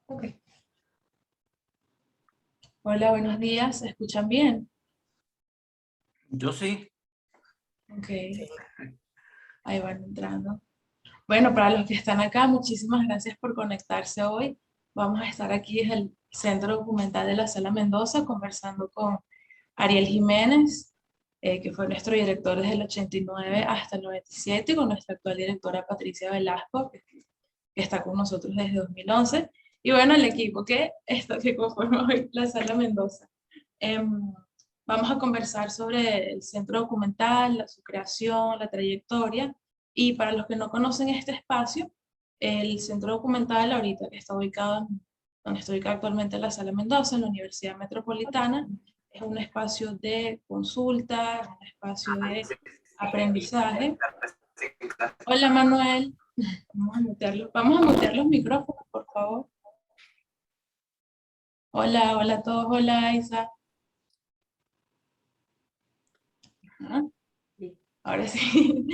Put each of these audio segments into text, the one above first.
Ok. Hola, buenos días. ¿Se escuchan bien? Yo sí. Ok, ahí van entrando. Bueno, para los que están acá, muchísimas gracias por conectarse hoy. Vamos a estar aquí desde el Centro Documental de la Sala Mendoza conversando con Ariel Jiménez, que fue nuestro director desde el 89 hasta el 97, y con nuestra actual directora Patricia Velasco, que está con nosotros desde 2011. Y bueno, el equipo que conforma hoy la Sala Mendoza. Em, Vamos a conversar sobre el centro documental, su creación, la trayectoria. Y para los que no conocen este espacio, el centro documental ahorita que está ubicado donde está ubicado actualmente la Sala Mendoza, en la Universidad Metropolitana, es un espacio de consulta, es un espacio de aprendizaje. Hola Manuel, vamos a mutear los micrófonos, por favor. Hola, hola a todos, hola Isa. Ajá. Ahora sí.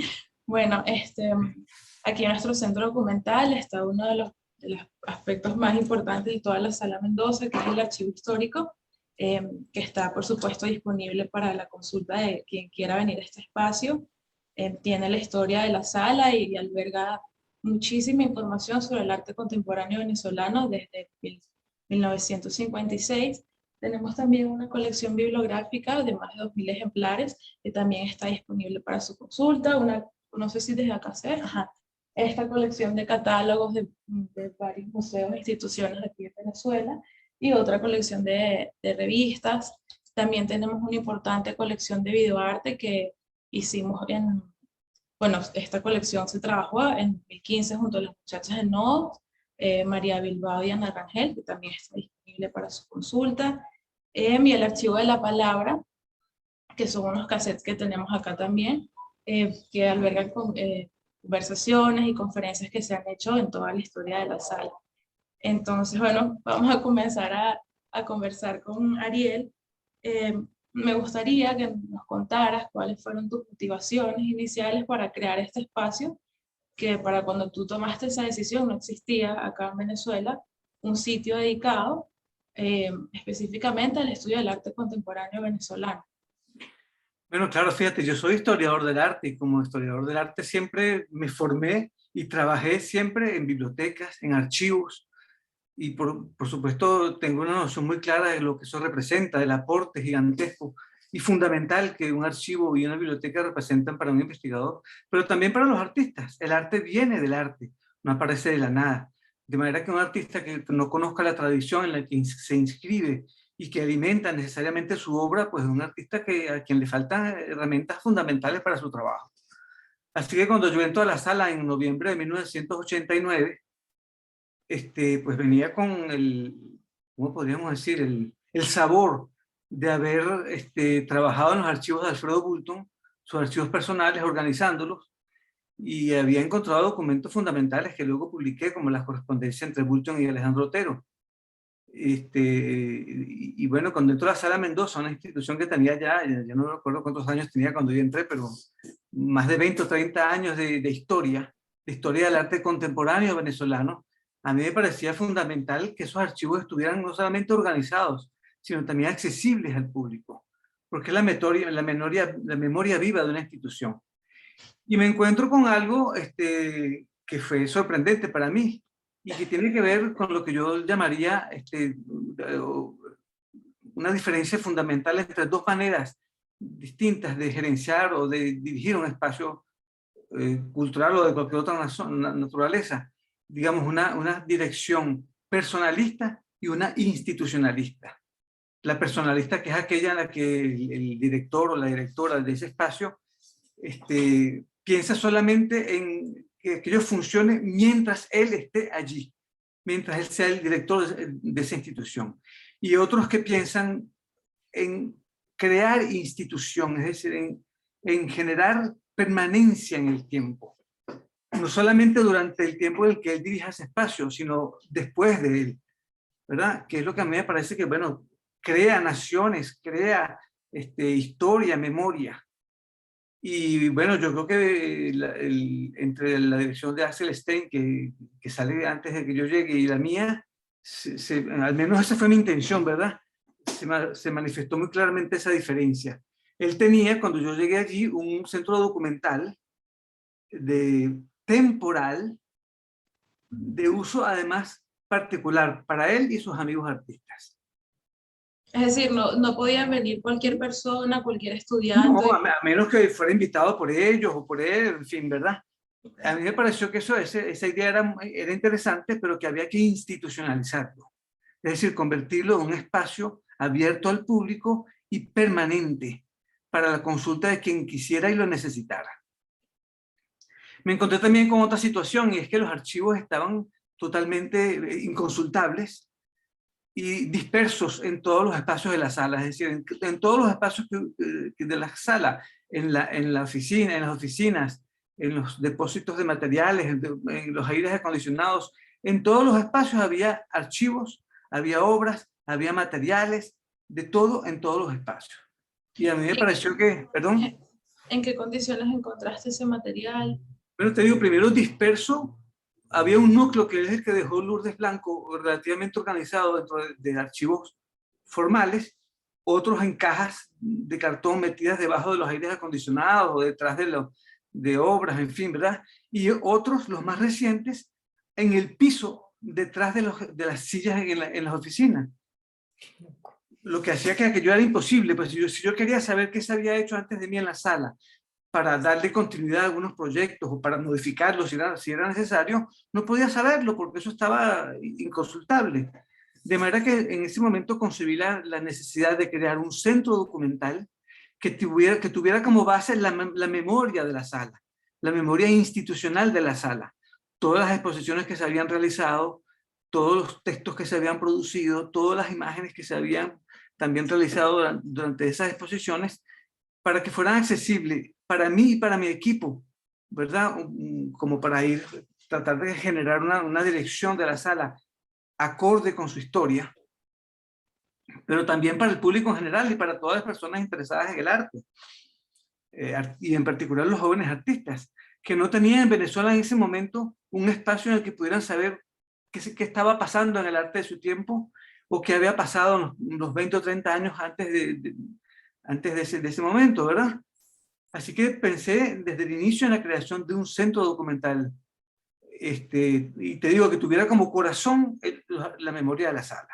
Bueno, aquí en nuestro centro documental está uno de los aspectos más importantes de toda la Sala Mendoza, que es el archivo histórico, que está, por supuesto, disponible para la consulta de quien quiera venir a este espacio. Tiene la historia de la sala y alberga muchísima información sobre el arte contemporáneo venezolano desde 1956. Tenemos también una colección bibliográfica de más de 2000 ejemplares que también está disponible para su consulta. No sé si desde acá sé, ajá, esta colección de catálogos de varios museos e instituciones de aquí en Venezuela y otra colección de revistas. También tenemos una importante colección de videoarte que hicimos bueno, esta colección se trabajó en 2015 junto a las muchachas de Nodo, María Bilbao y Ana Rangel, que también está disponible para su consulta. Y el archivo de la palabra, que son unos cassettes que tenemos acá también, que albergan conversaciones y conferencias que se han hecho en toda la historia de la sala. Entonces, bueno, vamos a comenzar a conversar con Ariel. Eh, Me gustaría que nos contaras cuáles fueron tus motivaciones iniciales para crear este espacio, que para cuando tú tomaste esa decisión no existía acá en Venezuela un sitio dedicado específicamente al estudio del arte contemporáneo venezolano. Bueno, claro, fíjate, yo soy historiador del arte y como historiador del arte siempre me formé y trabajé siempre en bibliotecas, en archivos y por supuesto tengo una noción muy clara de lo que eso representa, del aporte gigantesco y fundamental que un archivo y una biblioteca representan para un investigador, pero también para los artistas. El arte viene del arte, no aparece de la nada. De manera que un artista que no conozca la tradición en la que se inscribe y que alimenta necesariamente su obra, pues es un artista a quien le faltan herramientas fundamentales para su trabajo. Así que cuando yo entro a la sala en noviembre de 1989, pues venía con ¿cómo podríamos decir? El sabor de haber trabajado en los archivos de Alfredo Bulton, sus archivos personales, organizándolos, y había encontrado documentos fundamentales que luego publiqué, como las correspondencias entre Bulton y Alejandro Otero. Y bueno, cuando entró a la Sala Mendoza, una institución que tenía ya no recuerdo cuántos años tenía cuando yo entré, pero más de 20 o 30 años de historia del arte contemporáneo venezolano, a mí me parecía fundamental que esos archivos estuvieran no solamente organizados, sino también accesibles al público, porque es la memoria viva de una institución. Y me encuentro con algo que fue sorprendente para mí y que tiene que ver con lo que yo llamaría una diferencia fundamental entre dos maneras distintas de gerenciar o de dirigir un espacio cultural o de cualquier otra naturaleza. Digamos, una dirección personalista y una institucionalista. La personalista, que es aquella en la que el director o la directora de ese espacio piensa solamente en que aquello funcione mientras él esté allí, mientras él sea el director de esa institución. Y otros que piensan en crear institución, es decir, en generar permanencia en el tiempo. No solamente durante el tiempo en el que él dirija ese espacio, sino después de él, ¿verdad? Que es lo que a mí me parece que, bueno, crea naciones, crea historia, memoria. Y bueno, yo creo que entre la dirección de Axel Stein, que sale antes de que yo llegue, y la mía, al menos esa fue mi intención, ¿verdad? Se manifestó muy claramente esa diferencia. Él tenía, cuando yo llegué allí, un centro documental temporal, de uso además particular para él y sus amigos artistas. Es decir, no podía venir cualquier persona, cualquier No, estudiante. a menos que fuera invitado por ellos o por él, en fin, ¿verdad? A mí me pareció que esa idea era interesante, pero que había que institucionalizarlo. Es decir, convertirlo en un espacio abierto al público y permanente para la consulta de quien quisiera y lo necesitara. Me encontré también con otra situación, y es que los archivos estaban totalmente inconsultables y dispersos en todos los espacios de la sala, es decir, en todos los espacios de la sala, en la oficina, en las oficinas, en los depósitos de materiales, en los aires acondicionados, en todos los espacios había archivos, había obras, había materiales, de todo en todos los espacios. Y a mí me pareció que, perdón. ¿En qué condiciones encontraste ese material? Bueno, te digo, primero disperso, había un núcleo que es el que dejó Lourdes Blanco relativamente organizado dentro de archivos formales, otros en cajas de cartón metidas debajo de los aires acondicionados o detrás de obras, en fin, ¿verdad? Y otros, los más recientes, en el piso, detrás de las sillas en las oficinas. Lo que hacía que aquello era imposible, pues si yo quería saber qué se había hecho antes de mí en la sala, para darle continuidad a algunos proyectos o para modificarlos si era necesario, no podía saberlo porque eso estaba inconsultable. De manera que en ese momento concebí la necesidad de crear un centro documental que tuviera como base la memoria de la sala, la memoria institucional de la sala, todas las exposiciones que se habían realizado, todos los textos que se habían producido, todas las imágenes que se habían también realizado durante esas exposiciones, para que fueran accesibles para mí y para mi equipo, ¿verdad? Como para tratar de generar una dirección de la sala acorde con su historia, pero también para el público en general y para todas las personas interesadas en el arte, y en particular los jóvenes artistas, que no tenían en Venezuela en ese momento un espacio en el que pudieran saber qué estaba pasando en el arte de su tiempo, o qué había pasado en los 20 o 30 años antes de ese momento, ¿verdad? Así que pensé desde el inicio en la creación de un centro documental, y te digo que tuviera como corazón la memoria de la sala.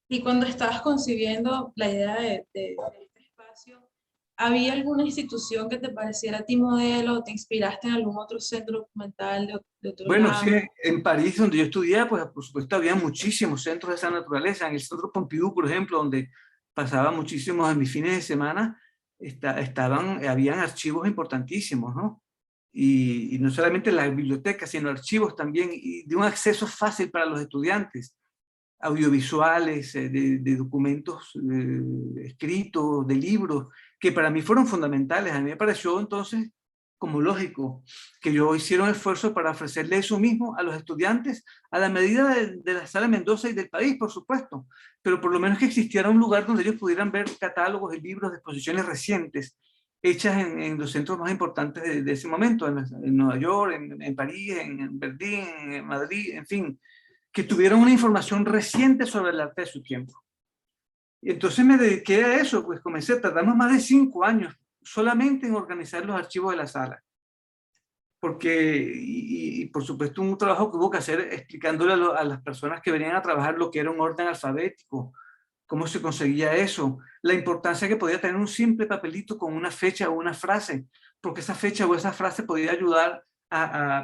Y cuando estabas concibiendo la idea de este espacio, ¿había alguna institución que te pareciera a ti modelo o te inspiraste en algún otro centro documental de otro Bueno, lado? sí, en París, donde yo estudié, pues por supuesto había muchísimos centros de esa naturaleza. En el Centro Pompidou, por ejemplo, donde pasaba muchísimos de mis fines de semana, habían archivos importantísimos, ¿no? Y no solamente las bibliotecas, sino archivos también, y de un acceso fácil para los estudiantes, audiovisuales, de documentos escritos, de libros, que para mí fueron fundamentales. A mí me pareció entonces como lógico que yo hiciera un esfuerzo para ofrecerle eso mismo a los estudiantes, a la medida de la Sala Mendoza y del país, por supuesto, pero por lo menos que existiera un lugar donde ellos pudieran ver catálogos de libros de exposiciones recientes, hechas en los centros más importantes de ese momento, en Nueva York, en París, en Berlín, en Madrid, en fin, que tuvieran una información reciente sobre el arte de su tiempo. Y entonces me dediqué a eso, pues tardamos más de 5 años solamente en organizar los archivos de la sala. Porque, y por supuesto, un trabajo que hubo que hacer explicándole a las personas que venían a trabajar lo que era un orden alfabético, cómo se conseguía eso, la importancia que podía tener un simple papelito con una fecha o una frase, porque esa fecha o esa frase podía ayudar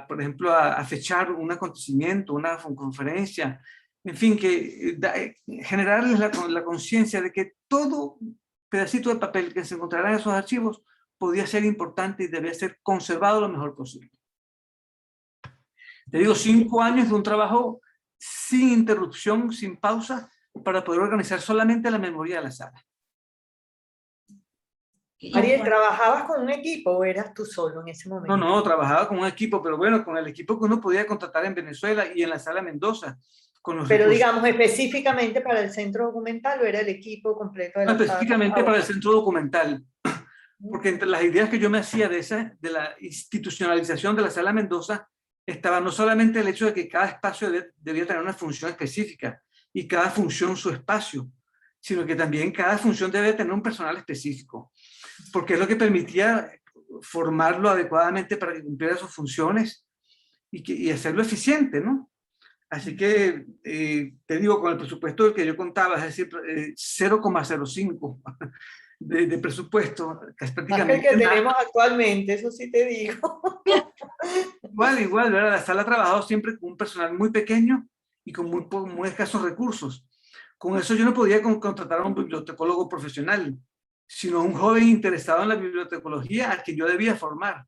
por ejemplo, a fechar un acontecimiento, una conferencia, en fin, generarles la conciencia de que todo pedacito de papel que se encontrará en esos archivos podía ser importante y debía ser conservado lo mejor posible. Te digo, 5 años de un trabajo sin interrupción, sin pausa, para poder organizar solamente la memoria de la sala. Ariel, ¿trabajabas con un equipo o eras tú solo en ese momento? No, trabajaba con un equipo, pero bueno, con el equipo que uno podía contratar en Venezuela y en la Sala Mendoza. Pero digamos, específicamente para el centro documental, ¿o era el equipo completo de la sala? Específicamente para el centro documental, porque entre las ideas que yo me hacía de la institucionalización de la Sala Mendoza estaba no solamente el hecho de que cada espacio debía tener una función específica y cada función su espacio, sino que también cada función debe tener un personal específico, porque es lo que permitía formarlo adecuadamente para que cumpliera sus funciones y hacerlo eficiente, ¿no? Así que te digo, con el presupuesto del que yo contaba, es decir, 0,05 de presupuesto, que es Más que el prácticamente que nada. tenemos actualmente, eso sí te digo. Igual, ¿verdad? La sala ha trabajado siempre con un personal muy pequeño y con muy escasos recursos. Con eso yo no podía contratar a un bibliotecólogo profesional, sino a un joven interesado en la bibliotecología al que yo debía formar.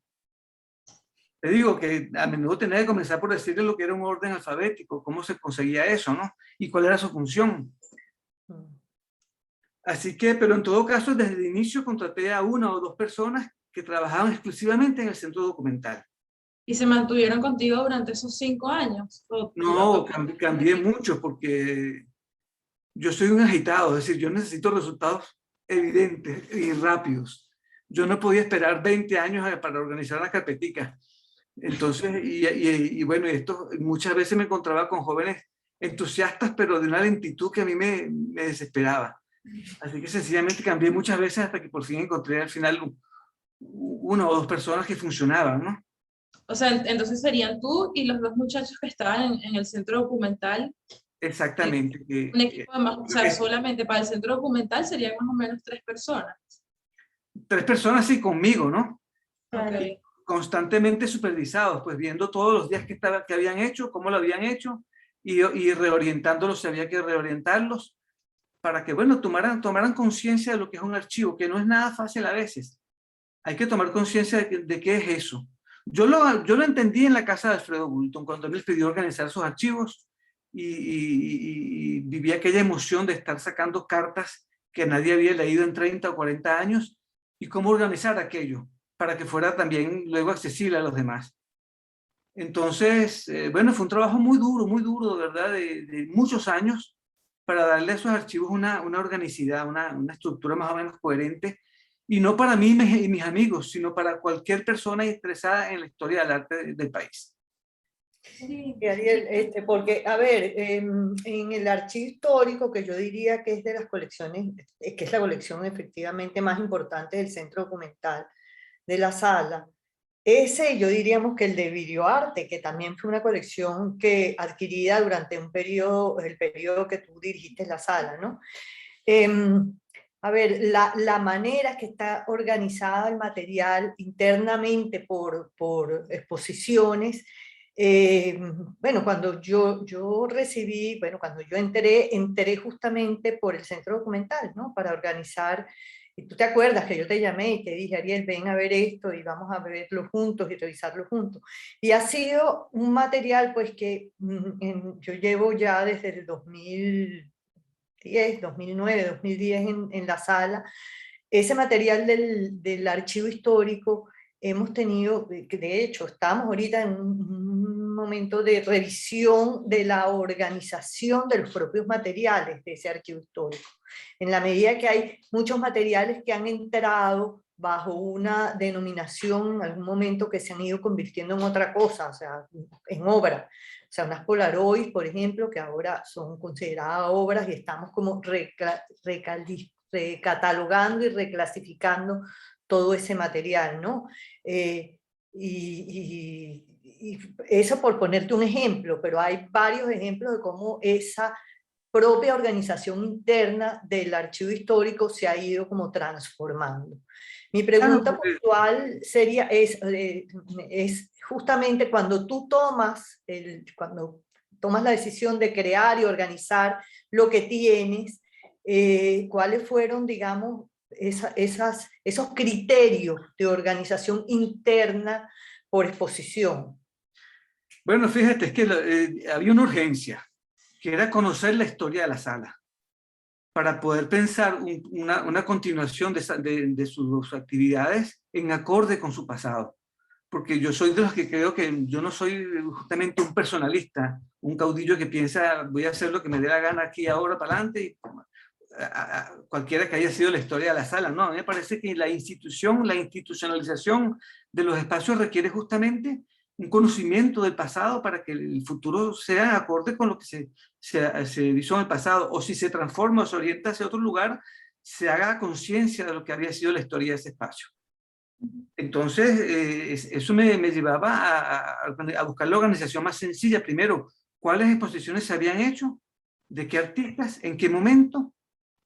Te digo que a menudo tenía que comenzar por decirle lo que era un orden alfabético, cómo se conseguía eso, ¿no? Y cuál era su función. Así que, pero en todo caso, desde el inicio contraté a 1 o 2 personas que trabajaban exclusivamente en el centro documental. ¿Y se mantuvieron contigo durante esos 5 años? No, cambié mucho porque yo soy un agitado, es decir, yo necesito resultados evidentes y rápidos. Yo no podía esperar 20 años para organizar las carpeticas. Entonces, y bueno, esto muchas veces me encontraba con jóvenes entusiastas, pero de una lentitud que a mí me desesperaba. Así que sencillamente cambié muchas veces hasta que por fin encontré al final 1 o 2 personas que funcionaban, ¿no? O sea, entonces serían tú y los 2 muchachos que estaban en el centro documental. Exactamente. Un equipo de más, o sea, solamente para el centro documental serían más o menos 3 personas. 3 personas y conmigo, ¿no? Okay. Constantemente supervisados, pues viendo todos los días que habían hecho, cómo lo habían hecho y reorientándolos si había que reorientarlos para que, bueno, tomaran conciencia de lo que es un archivo, que no es nada fácil a veces. Hay que tomar conciencia de qué es eso. Yo lo entendí en la casa de Alfredo Bulton, cuando él me pidió organizar sus archivos y viví aquella emoción de estar sacando cartas que nadie había leído en 30 o 40 años y cómo organizar aquello para que fuera también luego accesible a los demás. Entonces, bueno, fue un trabajo muy duro, de verdad, de muchos años para darle a esos archivos una organicidad, una estructura más o menos coherente, y no para mí y mis amigos, sino para cualquier persona interesada en la historia del arte del país. Sí, Ariel, porque, a ver, en el archivo histórico, que yo diría que es de las colecciones, que es la colección efectivamente más importante del centro documental de la sala, ese yo diríamos que el de videoarte, que también fue una colección que adquirida durante un periodo, el periodo que tú dirigiste en la sala, ¿no? A ver, la manera que está organizada el material internamente por exposiciones, bueno, cuando yo recibí, bueno, cuando yo enteré justamente por el centro documental, ¿no? Para organizar, y tú te acuerdas que yo te llamé y te dije, Ariel, ven a ver esto y vamos a verlo juntos y revisarlo juntos. Y ha sido un material, pues, que yo llevo ya desde el 2009, 2010 en la sala. Ese material del archivo histórico hemos tenido, que de hecho estamos ahorita en un momento de revisión de la organización de los propios materiales de ese archivo histórico. En la medida que hay muchos materiales que han entrado bajo una denominación en algún momento que se han ido convirtiendo en otra cosa, o sea, en obra. O sea, unas Polaroid, por ejemplo, que ahora son consideradas obras y estamos como recatalogando y reclasificando todo ese material, ¿no? Y eso por ponerte un ejemplo, pero hay varios ejemplos de cómo esa propia organización interna del archivo histórico se ha ido como transformando. Mi pregunta puntual sería, es justamente cuando tú cuando tomas la decisión de crear y organizar lo que tienes, ¿cuáles fueron, digamos, esos criterios de organización interna por exposición? Bueno, fíjate, es que había una urgencia, que era conocer la historia de la sala, para poder pensar una continuación de sus actividades en acorde con su pasado. Porque yo soy de los que creo que yo no soy justamente un personalista, un caudillo que piensa voy a hacer lo que me dé la gana aquí ahora para adelante, y cualquiera que haya sido la historia de la sala. No, a mí me parece que la institucionalización de los espacios requiere justamente un conocimiento del pasado para que el futuro sea acorde con lo que se hizo en el pasado, o si se transforma o se orienta hacia otro lugar, se haga conciencia de lo que había sido la historia de ese espacio. Entonces, eso me llevaba a buscar la organización más sencilla. Primero, ¿cuáles exposiciones se habían hecho? ¿De qué artistas? ¿En qué momento?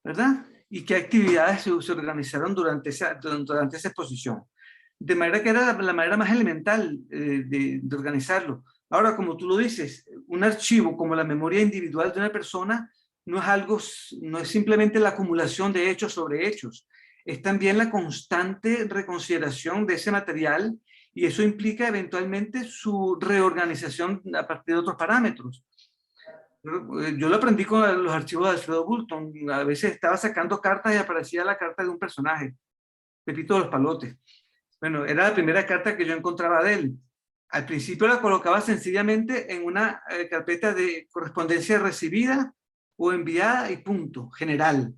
¿Verdad? Y qué actividades se organizaron durante esa exposición. De manera que era la manera más elemental de organizarlo. Ahora, como tú lo dices, un archivo como la memoria individual de una persona no es simplemente la acumulación de hechos sobre hechos, es también la constante reconsideración de ese material, y eso implica eventualmente su reorganización a partir de otros parámetros. Yo lo aprendí con los archivos de Alfredo Bulton. A veces estaba sacando cartas y aparecía la carta de un personaje, Pepito de los Palotes. Bueno, era la primera carta que yo encontraba de él. Al principio la colocaba sencillamente en una carpeta de correspondencia recibida o enviada y punto, general.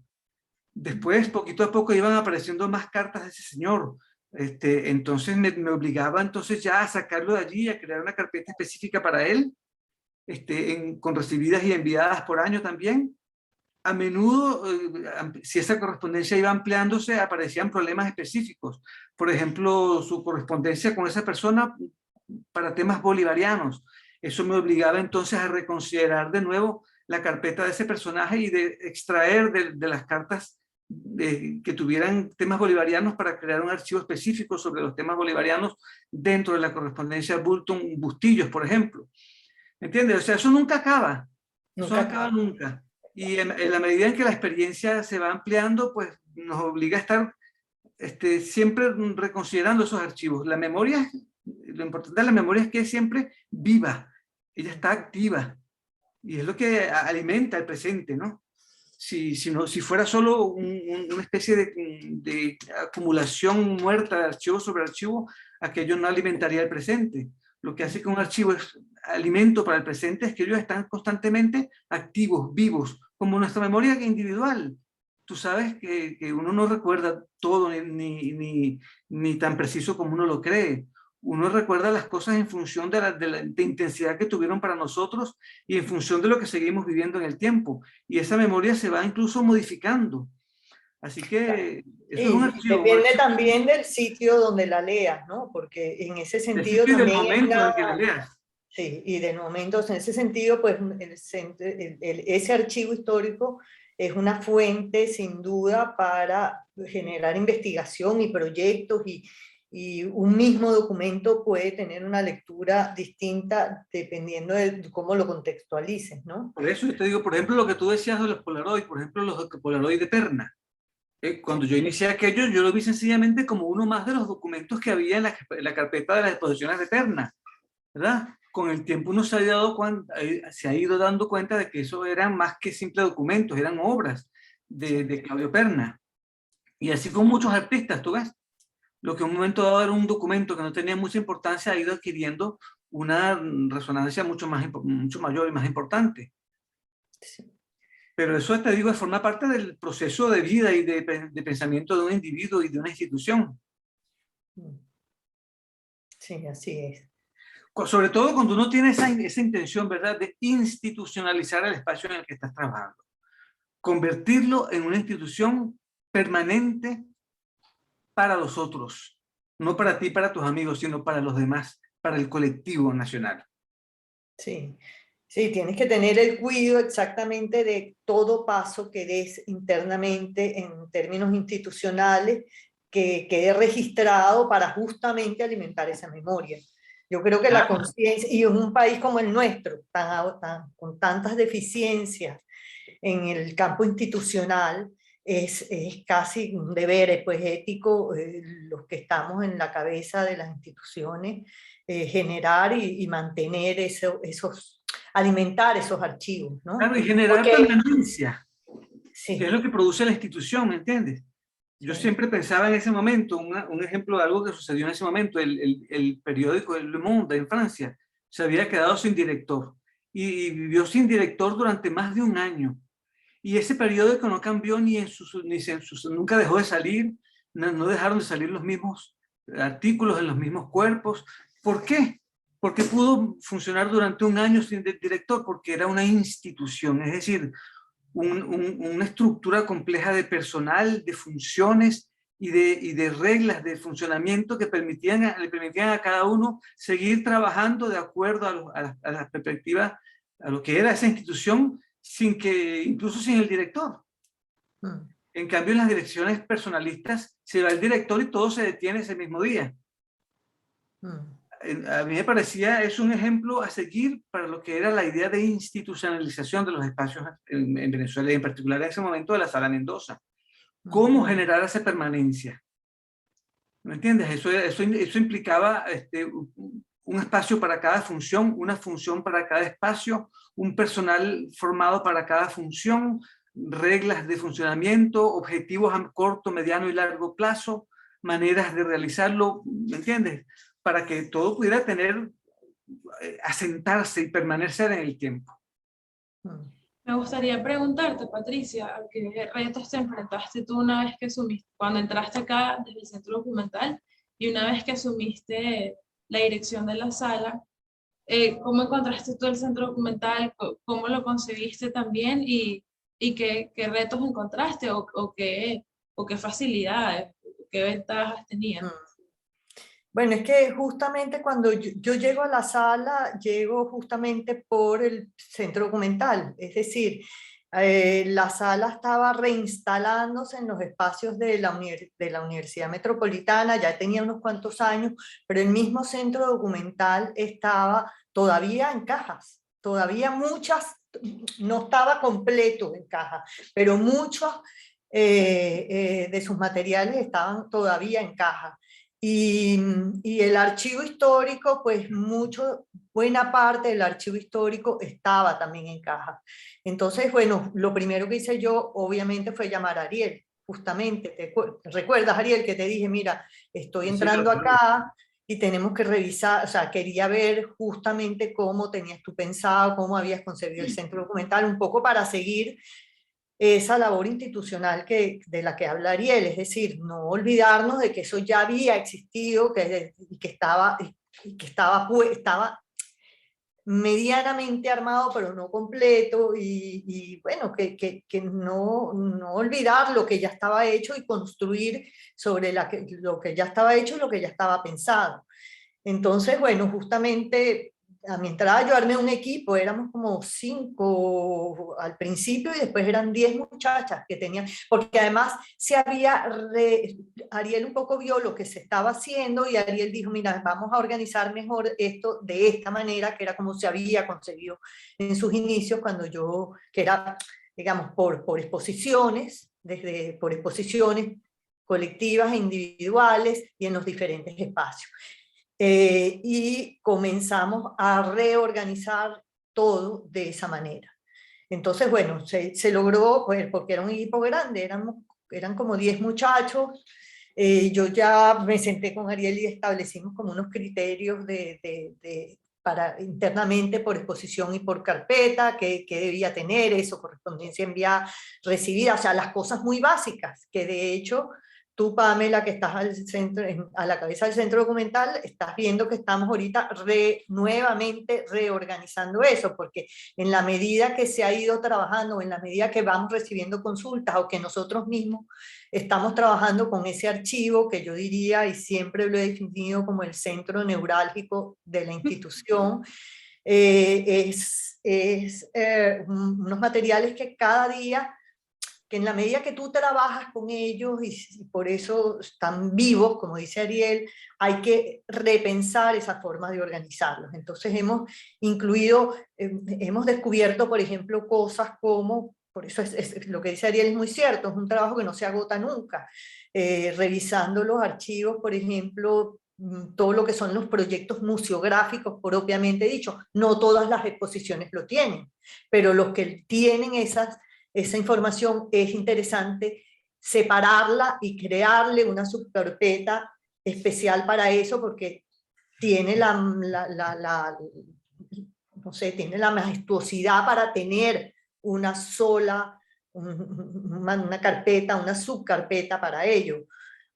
Después, poquito a poco, iban apareciendo más cartas de ese señor. Entonces me obligaba entonces ya a sacarlo de allí, a crear una carpeta específica para él, con recibidas y enviadas por año también. A menudo, si esa correspondencia iba ampliándose, aparecían problemas específicos. Por ejemplo, su correspondencia con esa persona para temas bolivarianos. Eso me obligaba entonces a reconsiderar de nuevo la carpeta de ese personaje y de extraer de las cartas que tuvieran temas bolivarianos para crear un archivo específico sobre los temas bolivarianos dentro de la correspondencia Bulton-Bustillos, por ejemplo. ¿Entiendes? O sea, eso nunca acaba. Eso no acaba nunca. Y en la medida en que la experiencia se va ampliando, pues nos obliga a estar siempre reconsiderando esos archivos. La memoria, lo importante de la memoria es que es siempre viva, ella está activa, y es lo que alimenta el presente, ¿no? Si fuera solo una especie de acumulación muerta de archivo sobre archivo, aquello no alimentaría el presente. Lo que hace que un archivo es alimento para el presente es que ellos están constantemente activos, vivos, como nuestra memoria individual. Tú sabes que uno no recuerda todo ni tan preciso como uno lo cree. Uno recuerda las cosas en función de la intensidad que tuvieron para nosotros y en función de lo que seguimos viviendo en el tiempo. Y esa memoria se va incluso modificando. Así que eso es un archivo. Depende también del sitio donde la leas, ¿no? Porque en ese sentido también... del momento en el que la leas. Sí, y de momentos, en ese sentido, pues ese archivo histórico es una fuente sin duda para generar investigación y proyectos, y un mismo documento puede tener una lectura distinta dependiendo de cómo lo contextualices, ¿no? Por eso yo te digo, por ejemplo, lo que tú decías de los Polaroid, por ejemplo, los Polaroid de Perna. Cuando yo inicié aquello, yo lo vi sencillamente como uno más de los documentos que había en la carpeta de las exposiciones de Perna, ¿verdad? Con el tiempo uno se ha ido dando cuenta de que eso eran más que simples documentos, eran obras de Claudio Perna. Y así con muchos artistas, tú ves, lo que en un momento dado era un documento que no tenía mucha importancia ha ido adquiriendo una resonancia mucho mayor y más importante. Sí. Pero eso, te digo, forma parte del proceso de vida y de pensamiento de un individuo y de una institución. Sí, así es. Sobre todo cuando uno tiene esa intención, ¿verdad?, de institucionalizar el espacio en el que estás trabajando. Convertirlo en una institución permanente para los otros. No para ti, para tus amigos, sino para los demás, para el colectivo nacional. Sí. Sí, tienes que tener el cuidado exactamente de todo paso que des internamente en términos institucionales, que quede registrado para justamente alimentar esa memoria. Yo creo que la conciencia, y en un país como el nuestro, con tantas deficiencias en el campo institucional, es casi un deber pues, ético, los que estamos en la cabeza de las instituciones, generar y mantener alimentar esos archivos, ¿no? Claro, y generar permanencia, sí, que es lo que produce la institución, ¿me entiendes? Yo siempre pensaba en ese momento, un ejemplo de algo que sucedió en ese momento, el periódico Le Monde en Francia se había quedado sin director y vivió sin director durante más de un año. Y ese periódico no cambió nunca dejó de salir, no dejaron de salir los mismos artículos en los mismos cuerpos. ¿Por qué? ¿Por qué pudo funcionar durante un año sin director? Porque era una institución, es decir, una estructura compleja de personal, de funciones y de reglas de funcionamiento que le permitían a cada uno seguir trabajando de acuerdo a la perspectiva, a lo que era esa institución, incluso sin el director. En cambio, en las direcciones personalistas se va el director y todo se detiene ese mismo día. A mí me parecía, es un ejemplo a seguir para lo que era la idea de institucionalización de los espacios en Venezuela, y en particular en ese momento de la Sala Mendoza. ¿Cómo generar esa permanencia? ¿Me entiendes? Eso implicaba un espacio para cada función, una función para cada espacio, un personal formado para cada función, reglas de funcionamiento, objetivos a corto, mediano y largo plazo, maneras de realizarlo, ¿me entiendes? Para que todo pudiera asentarse y permanecer en el tiempo. Me gustaría preguntarte, Patricia, ¿a qué retos te enfrentaste tú una vez que asumiste, cuando entraste acá desde el Centro Documental y una vez que asumiste la dirección de la sala? ¿Cómo encontraste tú el Centro Documental? ¿Cómo lo concebiste también? ¿Y qué retos encontraste o qué facilidades, qué ventajas tenían? Bueno, es que justamente cuando yo llego a la sala, llego justamente por el Centro Documental, es decir, la sala estaba reinstalándose en los espacios de la Universidad Metropolitana, ya tenía unos cuantos años, pero el mismo Centro Documental estaba todavía en cajas, todavía muchas, no estaba completo en cajas, pero muchos de sus materiales estaban todavía en cajas. Y el archivo histórico, pues buena parte del archivo histórico estaba también en caja. Entonces, bueno, lo primero que hice yo, obviamente, fue llamar a Ariel, justamente. ¿Recuerdas, Ariel, que te dije, mira, estoy entrando acá y tenemos que revisar, o sea, quería ver justamente cómo tenías tú pensado, cómo habías concebido el centro documental, un poco para seguir esa labor institucional de la que habla Ariel, es decir, no olvidarnos de que eso ya había existido y que estaba medianamente armado, pero no completo, y bueno, que no olvidar lo que ya estaba hecho y construir sobre lo que ya estaba hecho y lo que ya estaba pensado. Entonces, bueno, justamente a mi entrada yo armé un equipo, éramos como 5 al principio y después eran 10 muchachas que tenían, porque además Ariel un poco vio lo que se estaba haciendo y Ariel dijo, mira, vamos a organizar mejor esto de esta manera, que era como se había concebido en sus inicios, que era, digamos, por exposiciones, por exposiciones colectivas e individuales y en los diferentes espacios. Y comenzamos a reorganizar todo de esa manera. Entonces, bueno, se logró, pues, porque era un equipo grande, eran como 10 muchachos. Yo ya me senté con Ariel y establecimos como unos criterios para internamente por exposición y por carpeta, que debía tener eso, correspondencia enviada, recibida, o sea, las cosas muy básicas, que de hecho tú, Pamela, que estás a la cabeza del centro documental, estás viendo que estamos ahorita nuevamente reorganizando eso, porque en la medida que se ha ido trabajando, en la medida que vamos recibiendo consultas o que nosotros mismos estamos trabajando con ese archivo, que yo diría, y siempre lo he definido como el centro neurálgico de la institución, unos materiales que cada día, que en la medida que tú trabajas con ellos y por eso están vivos, como dice Ariel, hay que repensar esa forma de organizarlos. Entonces hemos descubierto, por ejemplo, cosas como, por eso lo que dice Ariel es muy cierto, es un trabajo que no se agota nunca. Revisando los archivos, por ejemplo, todo lo que son los proyectos museográficos propiamente dicho, no todas las exposiciones lo tienen, pero los que tienen esa información es interesante separarla y crearle una subcarpeta especial para eso, porque tiene no sé, tiene la majestuosidad para tener una sola, una carpeta, una subcarpeta para ello.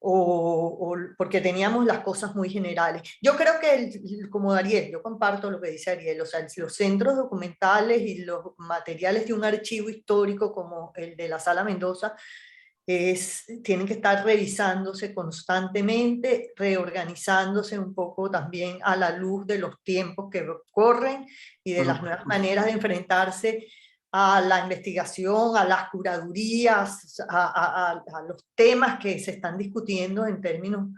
porque teníamos las cosas muy generales. Yo creo que, como Ariel, yo comparto lo que dice Ariel, o sea, los centros documentales y los materiales de un archivo histórico como el de la Sala Mendoza tienen que estar revisándose constantemente, reorganizándose un poco también a la luz de los tiempos que corren y de las nuevas maneras de enfrentarse a la investigación, a las curadurías, a los temas que se están discutiendo en términos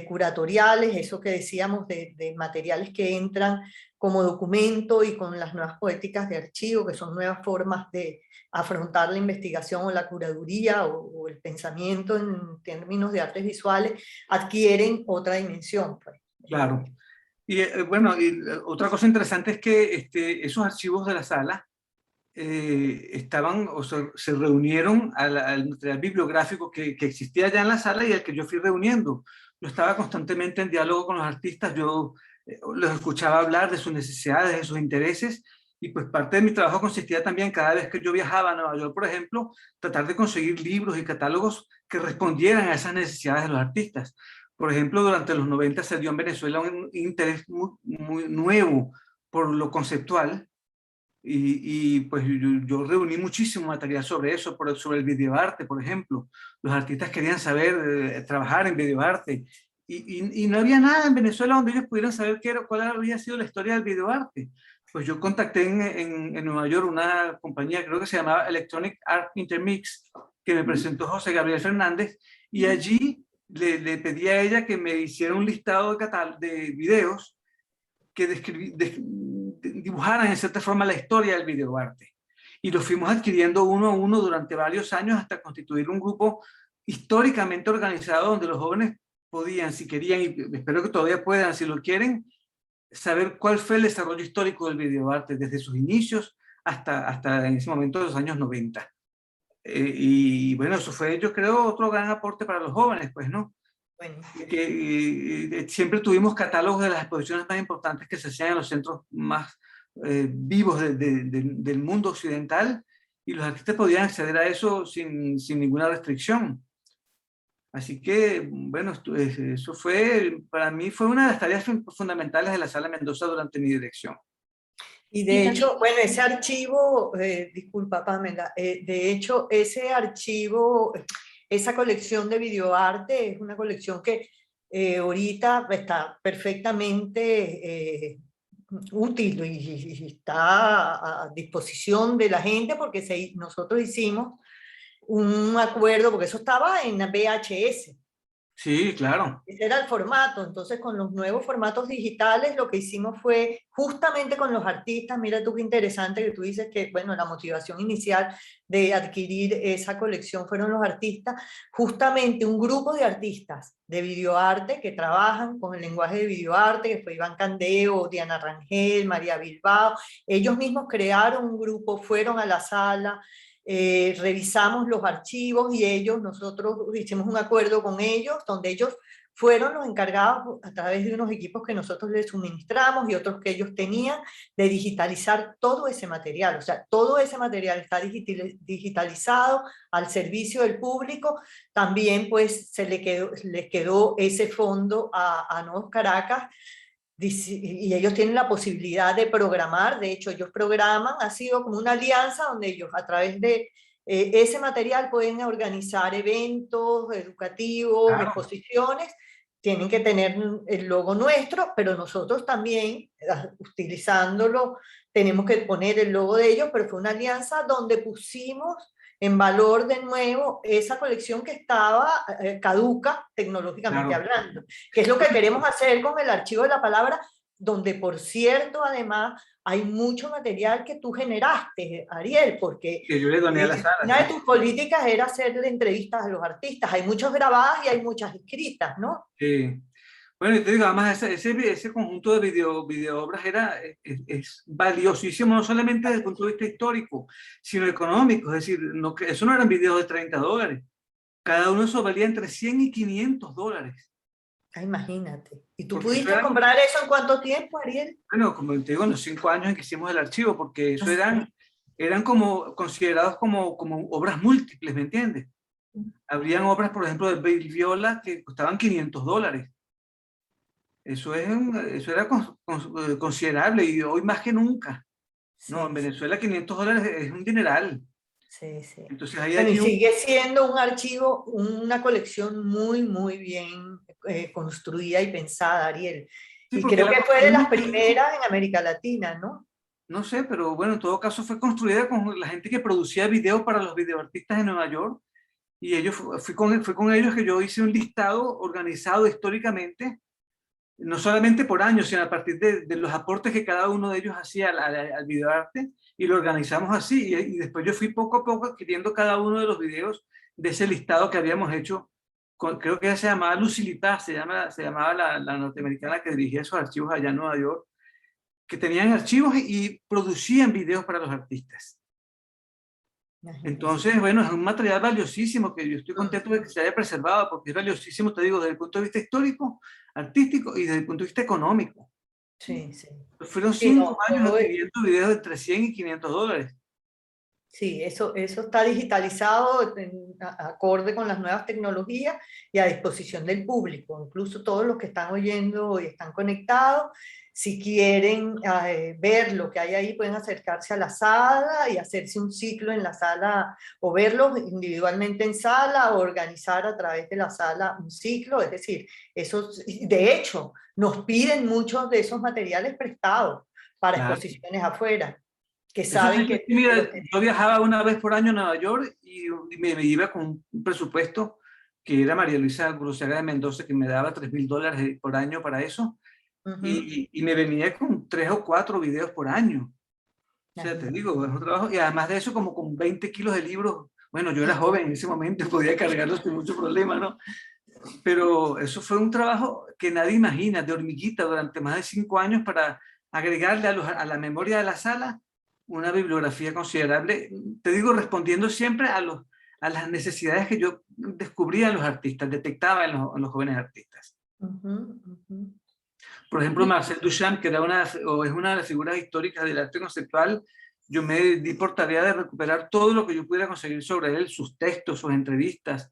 curatoriales, eso que decíamos de materiales que entran como documento y con las nuevas poéticas de archivo, que son nuevas formas de afrontar la investigación o la curaduría o el pensamiento en términos de artes visuales, adquieren otra dimensión. Pues. Claro. Y bueno, y otra cosa interesante es que esos archivos de la sala estaban, o sea, se reunieron al material bibliográfico que existía ya en la sala y al que yo fui reuniendo. Yo estaba constantemente en diálogo con los artistas, yo los escuchaba hablar de sus necesidades, de sus intereses, y pues parte de mi trabajo consistía también, cada vez que yo viajaba a Nueva York, por ejemplo, tratar de conseguir libros y catálogos que respondieran a esas necesidades de los artistas. Por ejemplo, durante los 90 se dio en Venezuela un interés muy nuevo por lo conceptual, y pues yo reuní muchísimo material sobre eso, sobre el videoarte, por ejemplo. Los artistas querían saber trabajar en videoarte, y no había nada en Venezuela donde ellos pudieran saber cuál había sido la historia del videoarte. Pues yo contacté en Nueva York una compañía, creo que se llamaba Electronic Art Intermix, que me presentó José Gabriel Fernández, y allí le pedí a ella que me hiciera un listado de videos que dibujaran en cierta forma la historia del videoarte. Y lo fuimos adquiriendo uno a uno durante varios años hasta constituir un grupo históricamente organizado donde los jóvenes podían, si querían, y espero que todavía puedan, si lo quieren, saber cuál fue el desarrollo histórico del videoarte desde sus inicios hasta en ese momento de los años 90. Y bueno, eso fue, yo creo, otro gran aporte para los jóvenes, pues, ¿no? Bueno. Siempre tuvimos catálogos de las exposiciones más importantes que se hacían en los centros más vivos del mundo occidental, y los artistas podían acceder a eso sin ninguna restricción. Así que, bueno, eso fue, para mí fue una de las tareas fundamentales de la Sala Mendoza durante mi dirección. Y de hecho, bueno, ese archivo, disculpa Pamela, de hecho ese archivo, esa colección de videoarte es una colección que ahorita está perfectamente útil y está a disposición de la gente porque nosotros hicimos un acuerdo, porque eso estaba en VHS. Sí, claro. Ese era el formato. Entonces, con los nuevos formatos digitales, lo que hicimos fue, justamente con los artistas, mira tú qué interesante que tú dices que, bueno, la motivación inicial de adquirir esa colección fueron los artistas, justamente un grupo de artistas de videoarte que trabajan con el lenguaje de videoarte, que fue Iván Candeo, Diana Rangel, María Bilbao. Ellos mismos crearon un grupo, fueron a la sala, revisamos los archivos y nosotros hicimos un acuerdo con ellos, donde ellos fueron los encargados a través de unos equipos que nosotros les suministramos y otros que ellos tenían, de digitalizar todo ese material. O sea, todo ese material está digitalizado al servicio del público. También pues les quedó ese fondo a Nuevos Caracas, y ellos tienen la posibilidad de programar. De hecho ellos programan, ha sido como una alianza donde ellos a través de ese material pueden organizar eventos educativos, Claro. Exposiciones. Tienen que tener el logo nuestro, pero nosotros también, utilizándolo, tenemos que poner el logo de ellos, pero fue una alianza donde pusimos en valor de nuevo esa colección que estaba caduca tecnológicamente hablando, que es lo que queremos hacer con el Archivo de la Palabra, donde por cierto además hay mucho material que tú generaste, Ariel, porque que yo le doné a la sala. Una de tus políticas era hacerle entrevistas a los artistas. Hay muchas grabadas y hay muchas escritas, ¿no? Sí. Bueno, y te digo, además ese conjunto de videoobras es valiosísimo, no solamente desde el punto de vista histórico, sino económico. Es decir, eso no eran videos de $30. Cada uno de esos valía entre $100 y $500. Ah, imagínate. ¿Y tú Porque pudiste comprar eso en cuánto tiempo, Ariel? Bueno, como te digo, en los 5 años en que hicimos el archivo, porque eso eran como considerados como obras múltiples, ¿me entiendes? Habrían obras, por ejemplo, de Bail Viola que costaban $500. Eso era considerable y hoy más que nunca. No, Sí, en Venezuela $500 es un dineral. sí, sí. Entonces hay Bueno, y allí sigue siendo un archivo, una colección muy, muy bien construida y pensada, Ariel. sí, Y porque creo la que fue de las construimos, primeras en América Latina, ¿no? no sé, pero bueno, en todo caso fue construida con la gente que producía videos para los videoartistas de Nueva York. Y ellos, fui con ellos que yo hice un listado organizado históricamente, no solamente por años, sino a partir de los aportes que cada uno de ellos hacía al videoarte, y lo organizamos así. Y después yo fui poco a poco adquiriendo cada uno de los videos de ese listado que habíamos hecho. Creo que ella se llamaba Lucilita, se llamaba la norteamericana que dirigía esos archivos allá en Nueva York, que tenían archivos y producían videos para los artistas. Imagínense. Entonces, bueno, es un material valiosísimo que yo estoy contento de Ujú. que se haya preservado, porque es valiosísimo, te digo, desde el punto de vista histórico, artístico y desde el punto de vista económico. Sí, sí. Fueron Sí, 5 no, años adquiriendo videos de entre 100 y $500. sí, eso está digitalizado acorde con las nuevas tecnologías y a disposición del público. Incluso todos los que están oyendo y están conectados, si quieren ver lo que hay ahí, pueden acercarse a la sala y hacerse un ciclo en la sala o verlo individualmente en sala o organizar a través de la sala un ciclo. Es decir, de hecho, nos piden muchos de esos materiales prestados para Claro. exposiciones afuera, que Eso saben sí, que mira, los tenemos. yo viajaba una vez por año a Nueva York y me iba con un presupuesto que era María Luisa Grucera de Mendoza, que me daba $3,000 por año para eso, Ujú. y me venía con 3 o 4 videos por año. O sea, te Imagínate. digo, es un trabajo, y además de eso, como con 20 kilos de libros. Bueno, yo era joven en ese momento, podía cargarlos sin mucho problema, ¿no? Pero eso fue un trabajo que nadie imagina, de hormiguita, durante más de 5 años para agregarle a la memoria de la sala una bibliografía considerable, te digo, respondiendo siempre a las necesidades que yo descubría en los artistas, detectaba en los jóvenes artistas. Ujú, ujú. Por ejemplo, Marcel Duchamp, que es una de las figuras históricas del arte conceptual, yo me di por tarea de recuperar todo lo que yo pudiera conseguir sobre él, sus textos, sus entrevistas,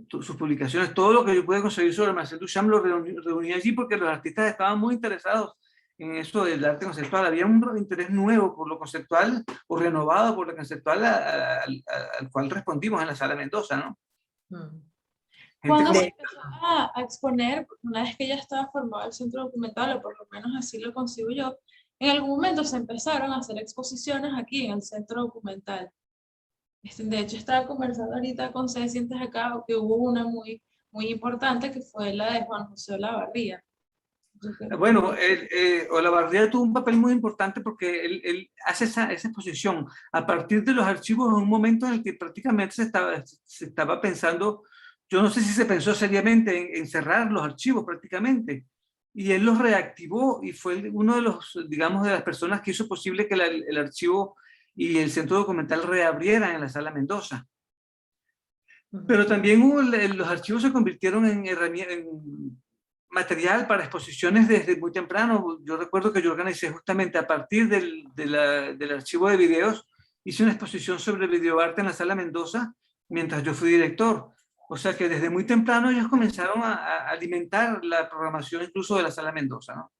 sus publicaciones, todo lo que yo pude conseguir sobre Marcel Duchamp lo reuní allí porque los artistas estaban muy interesados en eso del arte conceptual. Había un interés nuevo por lo conceptual o renovado por lo conceptual al cual respondimos en la Sala Mendoza, ¿no? Mm. Gente ¿Cuándo como... se empezó a exponer? Porque una vez que ya estaba formado el centro documental, o por lo menos así lo consigo yo, en algún momento se empezaron a hacer exposiciones aquí en el centro documental. De hecho, estaba conversando ahorita con Ceci antes acá que hubo una muy, muy importante que fue la de Juan José Olavarría. Bueno, Olavarría tuvo un papel muy importante porque él hace esa exposición a partir de los archivos en un momento en el que prácticamente se estaba pensando, yo no sé si se pensó seriamente en cerrar los archivos prácticamente, y él los reactivó y fue uno de los, digamos, de las personas que hizo posible que el archivo y el centro documental reabrieran en la Sala Mendoza. Pero también los archivos se convirtieron en material para exposiciones desde muy temprano. Yo recuerdo que yo organicé justamente a partir del archivo de videos, hice una exposición sobre videoarte en la Sala Mendoza mientras yo fui director. O sea que desde muy temprano ellos comenzaron a alimentar la programación incluso de la Sala Mendoza, ¿no?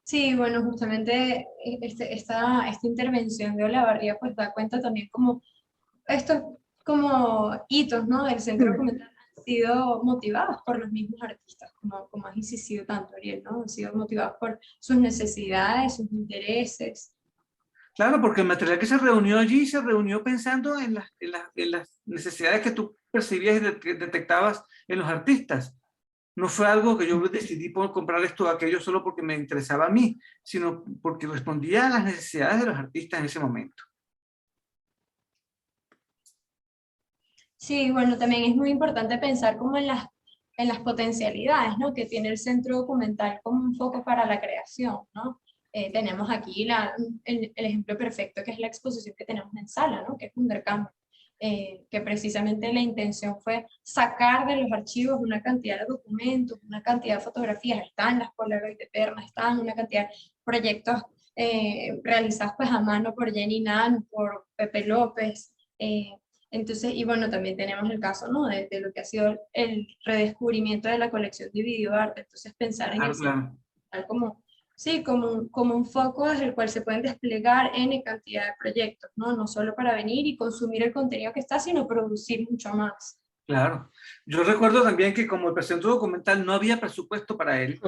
Sí, bueno, justamente esta intervención de Olavarría pues da cuenta también como estos como hitos, ¿no? del centro documental han sido motivados por los mismos artistas, como has insistido tanto, Ariel, ¿no? Han sido motivados por sus necesidades, sus intereses. Claro, porque el material que se reunió allí se reunió pensando en las necesidades que tú percibías y que detectabas en los artistas. No fue algo que yo decidí por comprar esto o aquello solo porque me interesaba a mí, sino porque respondía a las necesidades de los artistas en ese momento. Sí, bueno, también es muy importante pensar como en las potencialidades, ¿no? que tiene el centro documental como un foco para la creación, ¿no? Tenemos aquí el ejemplo perfecto, que es la exposición que tenemos en sala, ¿no? que es Undercamp, que precisamente la intención fue sacar de los archivos una cantidad de documentos, una cantidad de fotografías, están las Polaroid de Perna, están una cantidad de proyectos realizados pues a mano por Jenny Nan, por Pepe López, Entonces, y bueno, también tenemos el caso, ¿no? De lo que ha sido el redescubrimiento de la colección de videoarte. Entonces, pensar en Claro, el claro. centro como, sí, como un foco desde el cual se pueden desplegar N cantidad de proyectos, ¿no? No solo para venir y consumir el contenido que está, sino producir mucho más. Claro. Yo recuerdo también que como el centro documental no había presupuesto para él.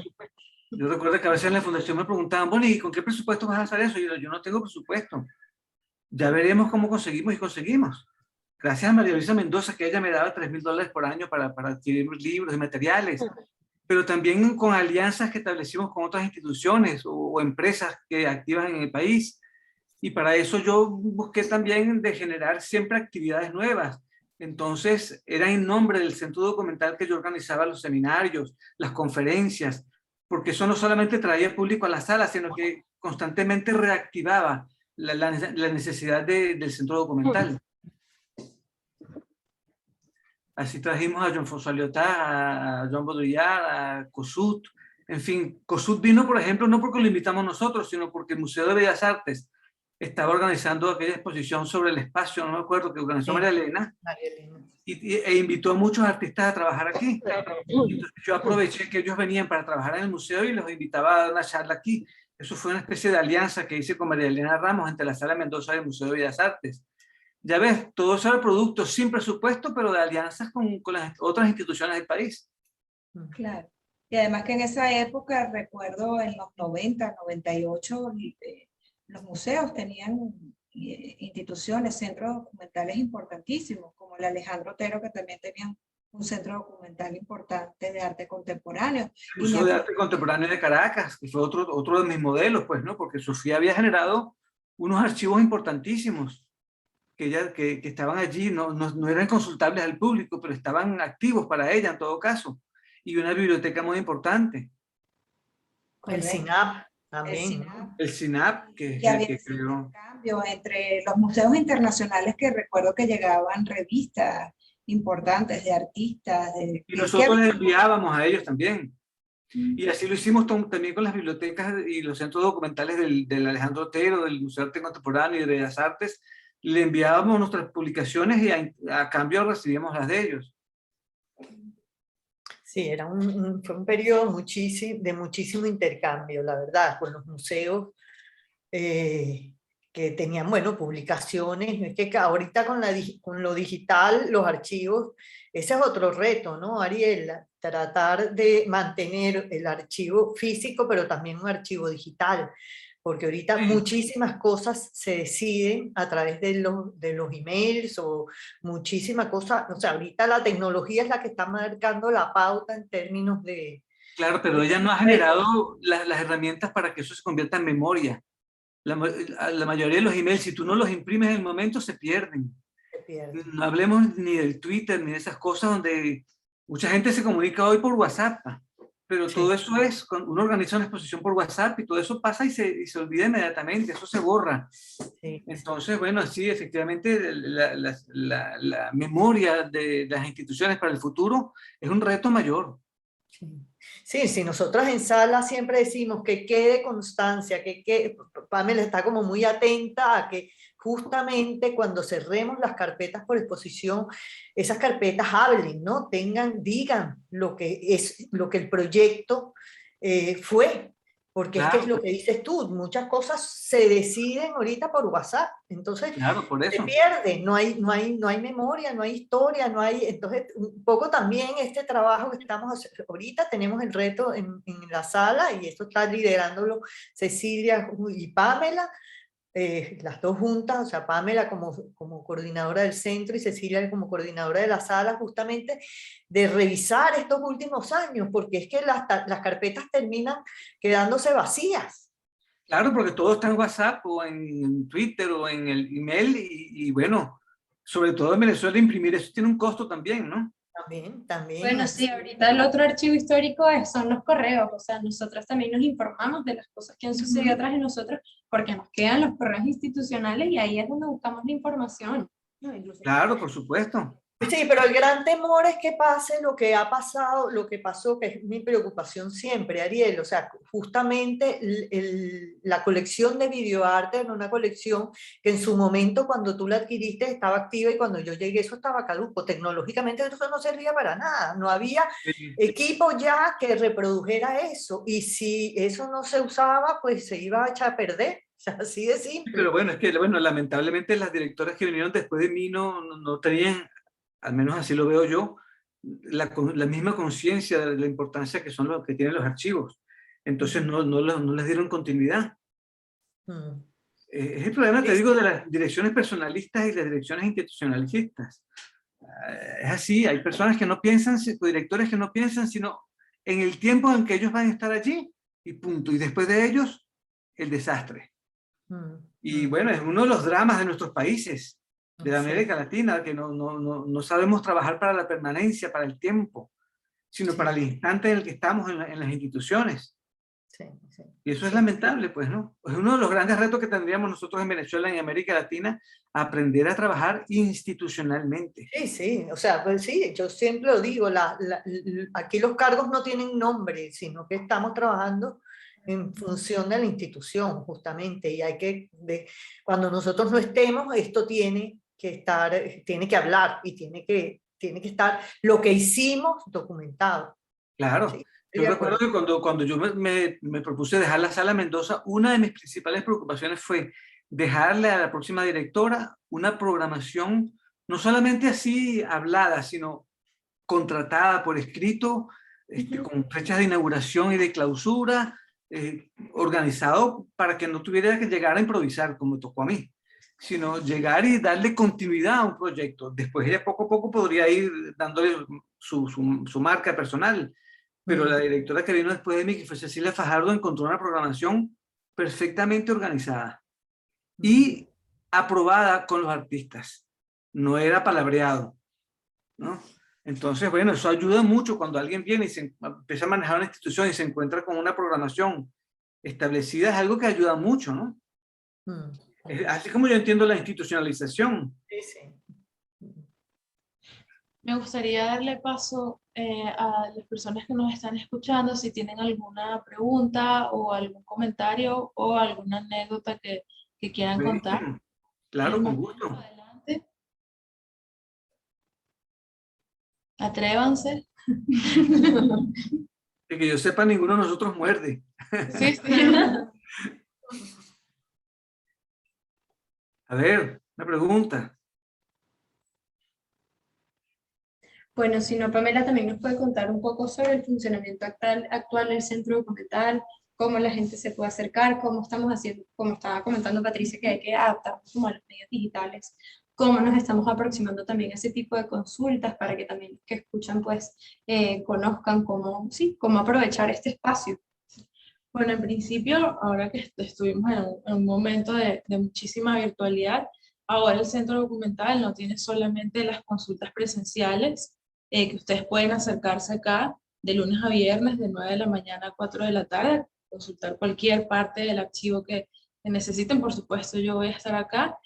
Yo recuerdo que a veces en la fundación me preguntaban, bueno, ¿y con qué presupuesto vas a hacer eso? Y yo no tengo presupuesto. Ya veremos cómo conseguimos y conseguimos. Gracias a María Luisa Mendoza, que ella me daba $3.000 por año para adquirir libros y materiales, pero también con alianzas que establecimos con otras instituciones o empresas que activas en el país. Y para eso yo busqué también de generar siempre actividades nuevas. Entonces, era en nombre del Centro Documental que yo organizaba los seminarios, las conferencias, porque eso no solamente traía público a la sala, sino que constantemente reactivaba la necesidad del Centro Documental. Así trajimos a Jean-François Lyotard, a Jean Baudrillard, a Kossuth. En fin, Kossuth vino, por ejemplo, no porque lo invitamos nosotros, sino porque el Museo de Bellas Artes estaba organizando aquella exposición sobre el espacio, no me acuerdo, que organizó Sí, María Elena, María Elena. e invitó a muchos artistas a trabajar aquí. Entonces yo aproveché que ellos venían para trabajar en el museo y los invitaba a dar una charla aquí. Eso fue una especie de alianza que hice con María Elena Ramos entre la Sala Mendoza y el Museo de Bellas Artes. Ya ves, todo eso era producto sin presupuesto, pero de alianzas con las otras instituciones del país. Claro. Y además que en esa época, recuerdo en los 90, 98, los museos tenían instituciones, centros documentales importantísimos, como el Alejandro Otero, que también tenía un centro documental importante de arte contemporáneo. El Museo de Arte Contemporáneo de Caracas, que fue otro de mis modelos, pues, ¿no? Porque Sofía había generado unos archivos importantísimos que estaban allí, no eran consultables al público, pero estaban activos para ella en todo caso. Y una biblioteca muy importante. El SINAP también. El SINAP, que había un cambio entre los museos internacionales, que recuerdo que llegaban revistas importantes de artistas. Y nosotros les enviábamos a ellos también. Y así lo hicimos también con las bibliotecas y los centros documentales del Alejandro Otero, del Museo de Arte Contemporáneo y de Bellas Artes. Le enviábamos nuestras publicaciones y a cambio recibíamos las de ellos. Sí, fue un periodo de muchísimo intercambio, la verdad, con los museos que tenían, bueno, publicaciones. Es que ahorita con lo digital, los archivos, ese es otro reto, ¿no, Ariel? Tratar de mantener el archivo físico, pero también un archivo digital, porque ahorita muchísimas cosas se deciden a través de los emails o muchísimas cosas. O sea, ahorita la tecnología es la que está marcando la pauta en términos de... Claro, pero ella no ha generado las herramientas para que eso se convierta en memoria. La mayoría de los emails, si tú no los imprimes en el momento, se pierden. No hablemos ni del Twitter ni de esas cosas donde mucha gente se comunica hoy por WhatsApp. Pero todo eso es, uno organiza una exposición por WhatsApp y todo eso pasa y se olvida inmediatamente, eso se borra. Sí. Entonces, bueno, sí, efectivamente la memoria de las instituciones para el futuro es un reto mayor. Sí, nosotras en sala siempre decimos que quede constancia, Pamela está como muy atenta a que justamente cuando cerremos las carpetas por exposición, esas carpetas hablen, ¿no? Digan lo que el proyecto fue, porque claro, es que es lo que dices tú, muchas cosas se deciden ahorita por WhatsApp, entonces claro, por eso se pierde, no hay memoria, no hay historia, entonces un poco también este trabajo que estamos haciendo ahorita, tenemos el reto en la sala, y esto está liderándolo Cecilia y Pamela, las dos juntas, o sea, Pamela como coordinadora del centro y Cecilia como coordinadora de la sala, justamente de revisar estos últimos años, porque es que las carpetas terminan quedándose vacías. Claro, porque todo está en WhatsApp o en Twitter o en el email y bueno, sobre todo en Venezuela imprimir eso tiene un costo también, ¿no? También. Bueno, sí, ahorita el otro archivo histórico son los correos, o sea, nosotros también nos informamos de las cosas que han sucedido atrás de nosotros porque nos quedan los correos institucionales y ahí es donde buscamos la información. Claro, por supuesto. Sí, pero el gran temor es que pase lo que ha pasado, lo que pasó, que es mi preocupación siempre, Ariel. O sea, justamente la colección de videoarte era una colección que en su momento, cuando tú la adquiriste, estaba activa, y cuando yo llegué eso estaba caduco. Tecnológicamente eso no servía para nada. No había equipo ya que reprodujera eso. Y si eso no se usaba, pues se iba a echar a perder. O sea, así de simple. Pero bueno, es que bueno, lamentablemente las directoras que vinieron después de mí no tenían, al menos así lo veo yo, la misma conciencia de la importancia que son los que tienen los archivos. Entonces no les dieron continuidad. Es el problema, te digo, de las direcciones personalistas y las direcciones institucionalistas. Es así, hay personas que no piensan, directores que no piensan, sino en el tiempo en que ellos van a estar allí, y punto. Y después de ellos, el desastre. Y bueno, es uno de los dramas de nuestros países, de la América Latina, que no sabemos trabajar para la permanencia, para el tiempo, sino para el instante en el que estamos en las instituciones. Y eso es lamentable, pues, ¿no? Es uno de los grandes retos que tendríamos nosotros en Venezuela, en América Latina, aprender a trabajar institucionalmente. Sí, o sea, pues sí, yo siempre lo digo, aquí los cargos no tienen nombre, sino que estamos trabajando en función de la institución, justamente, y hay que, cuando nosotros no estemos, esto tiene que estar, tiene que hablar, y tiene que estar lo que hicimos documentado. Claro. Sí, Yo recuerdo que cuando yo me propuse dejar la Sala Mendoza, una de mis principales preocupaciones fue dejarle a la próxima directora una programación no solamente así hablada, sino contratada por escrito, con fechas de inauguración y de clausura, organizado para que no tuviera que llegar a improvisar como tocó a mí, sino llegar y darle continuidad a un proyecto. Después ella poco a poco podría ir dándole su marca personal. Pero la directora que vino después de mí, que fue Cecilia Fajardo, encontró una programación perfectamente organizada y aprobada con los artistas. No era palabreado, ¿no? Entonces, bueno, eso ayuda mucho cuando alguien viene y empieza a manejar una institución y se encuentra con una programación establecida, es algo que ayuda mucho, ¿no? Así como yo entiendo la institucionalización. Me gustaría darle paso a las personas que nos están escuchando, si tienen alguna pregunta o algún comentario o alguna anécdota que quieran contar. Claro, con gusto. Adelante. Atrévanse. De que yo sepa, ninguno de nosotros muerde. Sí. A ver, una pregunta. Bueno, si no, Pamela también nos puede contar un poco sobre el funcionamiento actual del centro documental, cómo la gente se puede acercar, cómo estamos haciendo, como estaba comentando Patricia, que hay que adaptarnos como a los medios digitales, cómo nos estamos aproximando también a ese tipo de consultas para que también los que escuchan pues conozcan cómo aprovechar este espacio. Bueno, en principio, ahora que estuvimos en un momento de muchísima virtualidad, ahora el centro documental no tiene solamente las consultas presenciales, que ustedes pueden acercarse acá de lunes a viernes de 9 de la mañana a 4 de la tarde, consultar cualquier parte del archivo que necesiten. Por supuesto, yo voy a estar acá.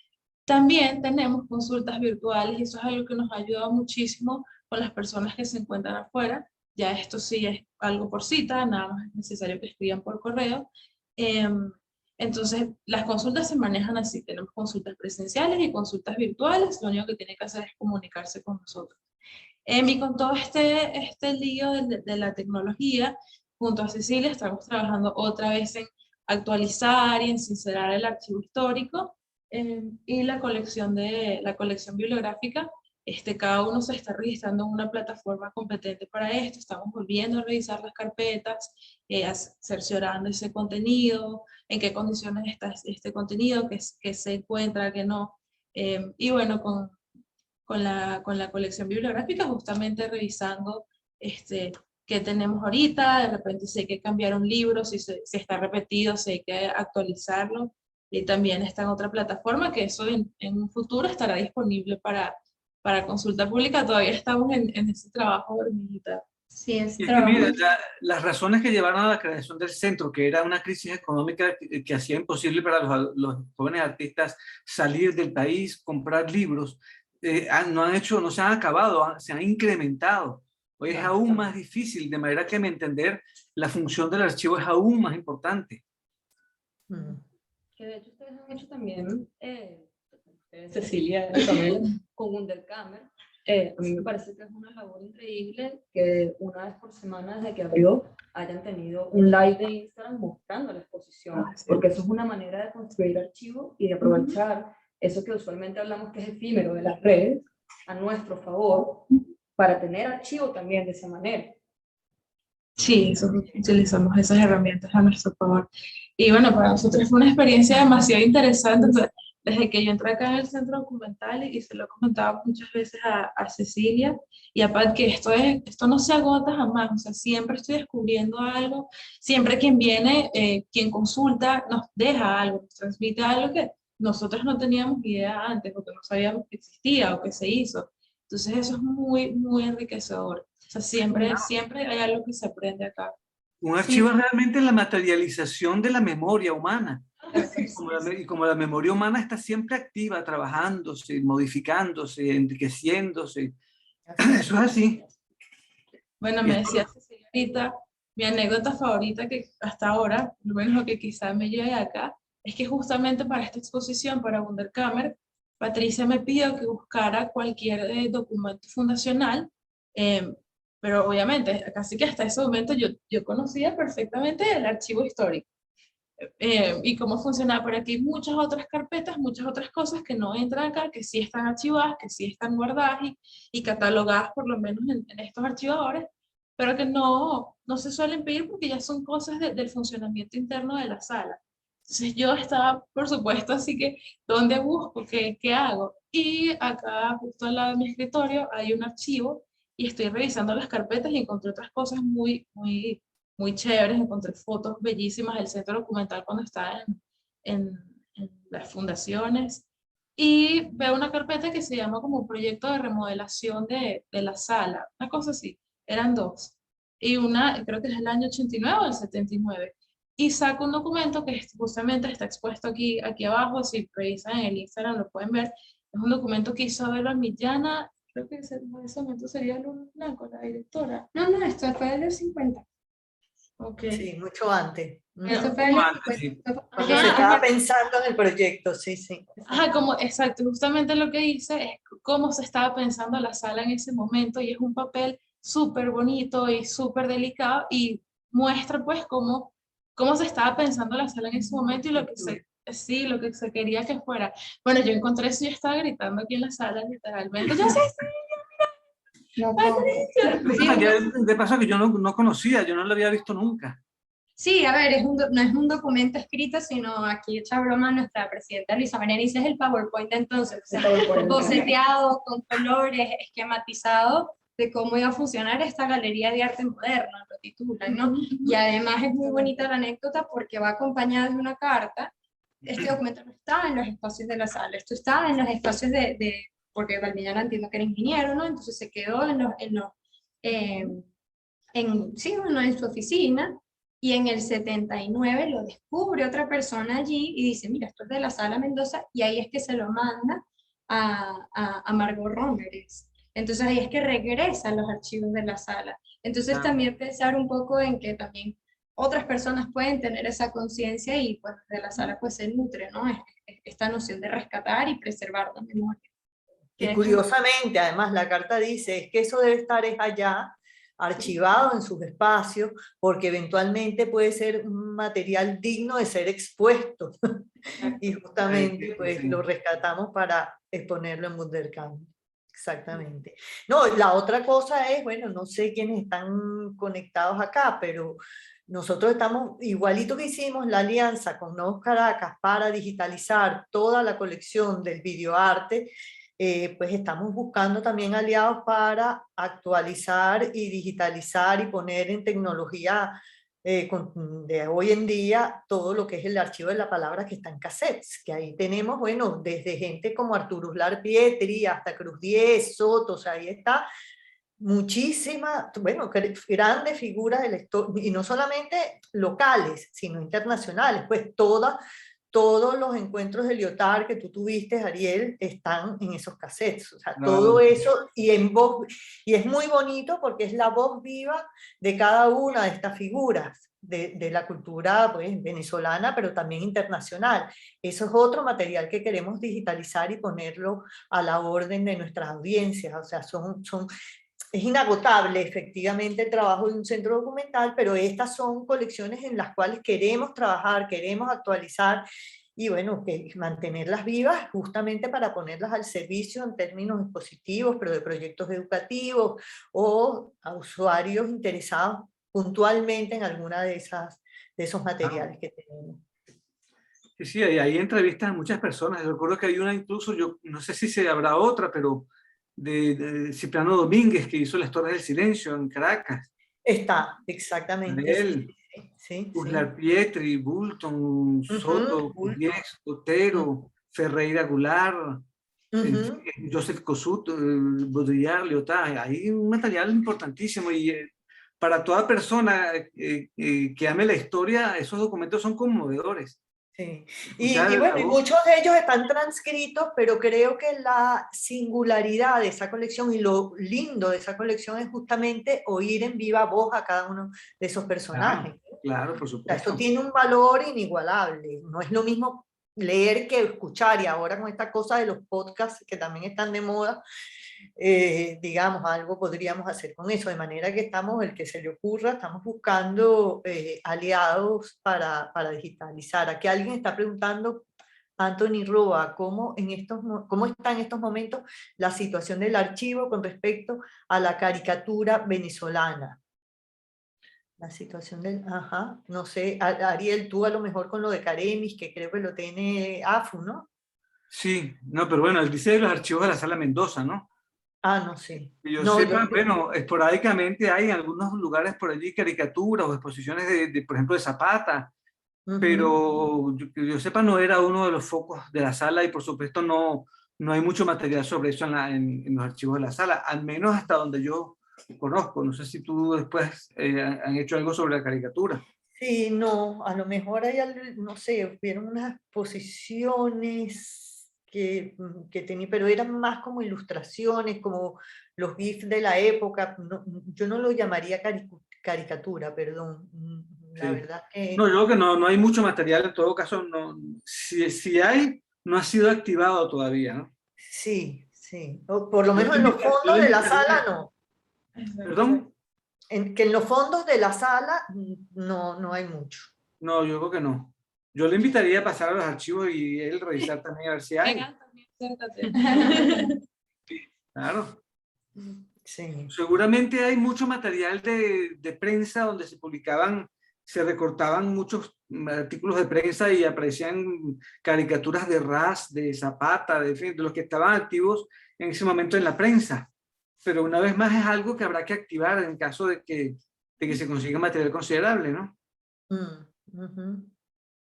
También tenemos consultas virtuales y eso es algo que nos ha ayudado muchísimo con las personas que se encuentran afuera. Ya esto sí es algo por cita, nada más es necesario que escriban por correo. Entonces, las consultas se manejan así. Tenemos consultas presenciales y consultas virtuales. Lo único que tiene que hacer es comunicarse con nosotros. Y con todo este lío de la tecnología, junto a Cecilia, estamos trabajando otra vez en actualizar y en sincerar el archivo histórico y la colección bibliográfica. Cada uno se está registrando en una plataforma competente para esto. Estamos volviendo a revisar las carpetas, cerciorando ese contenido, en qué condiciones está este contenido, que se encuentra, que no. Y bueno, con la colección bibliográfica, justamente revisando qué tenemos ahorita. De repente si hay que cambiar un libro, si está repetido, si hay que actualizarlo. Y también está en otra plataforma, que eso en un futuro estará disponible para consulta pública. Todavía estamos en ese trabajo de hormiguita. Sí, es mira, las razones que llevaron a la creación del centro, que era una crisis económica que hacía imposible para los jóvenes artistas salir del país, comprar libros, no se han acabado, se han incrementado. Hoy es aún más difícil, de manera que a mi entender la función del archivo es aún más importante. Que de hecho ustedes han hecho también, Cecilia y Pamela, con Wunderkammer. A mí me parece que es una labor increíble que una vez por semana desde que abrió hayan tenido un live de Instagram mostrando la exposición, porque eso es una manera de construir archivo y de aprovechar eso que usualmente hablamos que es efímero de las redes a nuestro favor, para tener archivo también de esa manera. Sí, utilizamos esas herramientas a nuestro favor. Y bueno, para nosotros fue una experiencia demasiado interesante. Entonces, desde que yo entré acá en el centro documental y se lo he comentado muchas veces a Cecilia y a Pat, que esto no se agota jamás, o sea, siempre estoy descubriendo algo, siempre quien viene, quien consulta, nos deja algo, nos transmite algo que nosotros no teníamos idea antes, o que no sabíamos que existía o que se hizo. Entonces eso es muy, muy enriquecedor. O sea, siempre hay algo que se aprende acá. Un archivo es realmente la materialización de la memoria humana. Y como la memoria humana está siempre activa, trabajándose, modificándose, enriqueciéndose. Eso es así. Bueno, me decía Cecilia ahorita, mi anécdota favorita que hasta ahora, lo que quizás me lleve acá, es que justamente para esta exposición, para Wunderkammer, Patricia me pidió que buscara cualquier documento fundacional, pero obviamente, casi que hasta ese momento yo conocía perfectamente el archivo histórico y cómo funcionaba, pero aquí hay muchas otras carpetas, muchas otras cosas que no entran acá, que sí están archivadas, que sí están guardadas y catalogadas por lo menos en estos archivadores, pero que no se suelen pedir porque ya son cosas del funcionamiento interno de la sala. Entonces yo estaba, por supuesto, así que, ¿dónde busco? ¿Qué hago? Y acá, justo al lado de mi escritorio, hay un archivo y estoy revisando las carpetas y encontré otras cosas muy, muy, muy chéveres. Encontré fotos bellísimas del centro documental cuando estaba en las fundaciones. Y veo una carpeta que se llama como proyecto de remodelación de la sala, una cosa así. Eran dos. Y una, creo que es el año 89 o el 79 y saco un documento que justamente está expuesto aquí abajo, si revisan en el Instagram lo pueden ver, es un documento que hizo Abela Millana, creo que en ese momento sería Luna Blanco, la directora. No, esto fue de los 50. Okay. Sí, mucho antes. Esto fue de los 50. Sí. Cuando se estaba pensando en el proyecto, sí. Ajá, exacto, justamente lo que dice es cómo se estaba pensando la sala en ese momento y es un papel súper bonito y súper delicado y muestra pues cómo se estaba pensando la sala en ese momento y lo que se quería que fuera. Bueno, yo encontré eso y yo estaba gritando aquí en la sala literalmente. Yo sé, De paso que yo no conocía, yo no lo había visto nunca. Sí, a ver, no es un documento escrito, sino aquí echa broma nuestra presidenta Luisa María Nice, es el PowerPoint de entonces, o sea, boceteado, con colores, esquematizado de cómo iba a funcionar esta galería de arte moderno, lo titulan, ¿no? Y además es muy bonita la anécdota porque va acompañada de una carta. Este documento no estaba en los espacios de la sala, esto estaba en los espacios porque Valmillana entiendo que era ingeniero, ¿no? Entonces se quedó en su oficina. Y en el 79 lo descubre otra persona allí y dice, mira, esto es de la Sala Mendoza, y ahí es que se lo manda a Margot Romeres. Entonces ahí es que regresan los archivos de la sala. Entonces también pensar un poco en que también otras personas pueden tener esa conciencia y pues de la sala pues se nutre, ¿no? Esta noción de rescatar y preservar la memoria. Y curiosamente, además, la carta dice, es que eso debe estar allá, archivado en sus espacios, porque eventualmente puede ser un material digno de ser expuesto. Y justamente pues lo rescatamos para exponerlo en Wunderkammer. Exactamente. No, la otra cosa es, bueno, no sé quiénes están conectados acá, pero nosotros estamos, igualito que hicimos la alianza con Nuevos Caracas para digitalizar toda la colección del videoarte, pues estamos buscando también aliados para actualizar y digitalizar y poner en tecnología de hoy en día todo lo que es el archivo de la palabra que está en cassettes, que ahí tenemos, bueno, desde gente como Arturo Uslar Pietri hasta Cruz Diez, Soto, o sea, ahí está muchísimas, bueno, grandes figuras de la historia, y no solamente locales, sino internacionales, pues toda todos los encuentros de Lyotard que tú tuviste, Ariel, están en esos cassettes. O sea, No. todo eso, y en voz, y es muy bonito porque es la voz viva de cada una de estas figuras de la cultura, pues, venezolana, pero también internacional. Eso es otro material que queremos digitalizar y ponerlo a la orden de nuestras audiencias. O sea, es inagotable efectivamente el trabajo de un centro documental, pero estas son colecciones en las cuales queremos trabajar, queremos actualizar y bueno, que mantenerlas vivas justamente para ponerlas al servicio en términos expositivos, pero de proyectos educativos o a usuarios interesados puntualmente en alguna de esos materiales que tenemos. Sí, sí, ahí entrevistan a muchas personas. Recuerdo que hay una incluso, yo no sé si se habrá otra, pero de Cipriano Domínguez, que hizo La Historia del Silencio en Caracas. Está, exactamente. Él, Sí. Uslar Pietri, Bulton, Soto, Pugliese, Otero, Ferreira Goulart, Joseph Kossut, Baudrillard, Lyotard. Hay un material importantísimo y para toda persona que ame la historia, esos documentos son conmovedores. Sí. Y bueno, y muchos de ellos están transcritos, pero creo que la singularidad de esa colección y lo lindo de esa colección es justamente oír en viva voz a cada uno de esos personajes. Claro, por supuesto. Esto tiene un valor inigualable. No es lo mismo leer que escuchar, y ahora con esta cosa de los podcasts que también están de moda, digamos, algo podríamos hacer con eso, de manera que estamos, el que se le ocurra, estamos buscando aliados para digitalizar. Aquí alguien está preguntando, Anthony Roa, ¿cómo está en estos momentos la situación del archivo con respecto a la caricatura venezolana? La situación del, no sé, Ariel, tú a lo mejor con lo de Caremis, que creo que lo tiene AFU, ¿no? Sí, no, pero bueno, él dice de los archivos de la Sala Mendoza, ¿no? No sé. Que yo sepa, bueno, esporádicamente hay en algunos lugares por allí caricaturas o exposiciones por ejemplo, de Zapata, pero que yo sepa no era uno de los focos de la sala y por supuesto no hay mucho material sobre eso en los archivos de la sala, al menos hasta donde yo conozco. No sé si tú después han hecho algo sobre la caricatura. Sí, no, a lo mejor hay, no sé, vieron unas exposiciones que tenía, pero eran más como ilustraciones, como los GIFs de la época. No, yo no lo llamaría caricatura, perdón. La verdad que... No, yo creo que no hay mucho material, en todo caso, no, si hay, no ha sido activado todavía, ¿no? Sí, o por lo menos en los fondos de la sala no. ¿Perdón? Que en los fondos de la sala no hay mucho. No, yo creo que no. Yo le invitaría a pasar a los archivos y él revisar también a ver si hay. Venga, también, siéntate. Claro. Sí. Seguramente hay mucho material de prensa donde se recortaban muchos artículos de prensa y aparecían caricaturas de Ras, de Zapata, de los que estaban activos en ese momento en la prensa. Pero una vez más es algo que habrá que activar en caso de que se consiga material considerable, ¿no?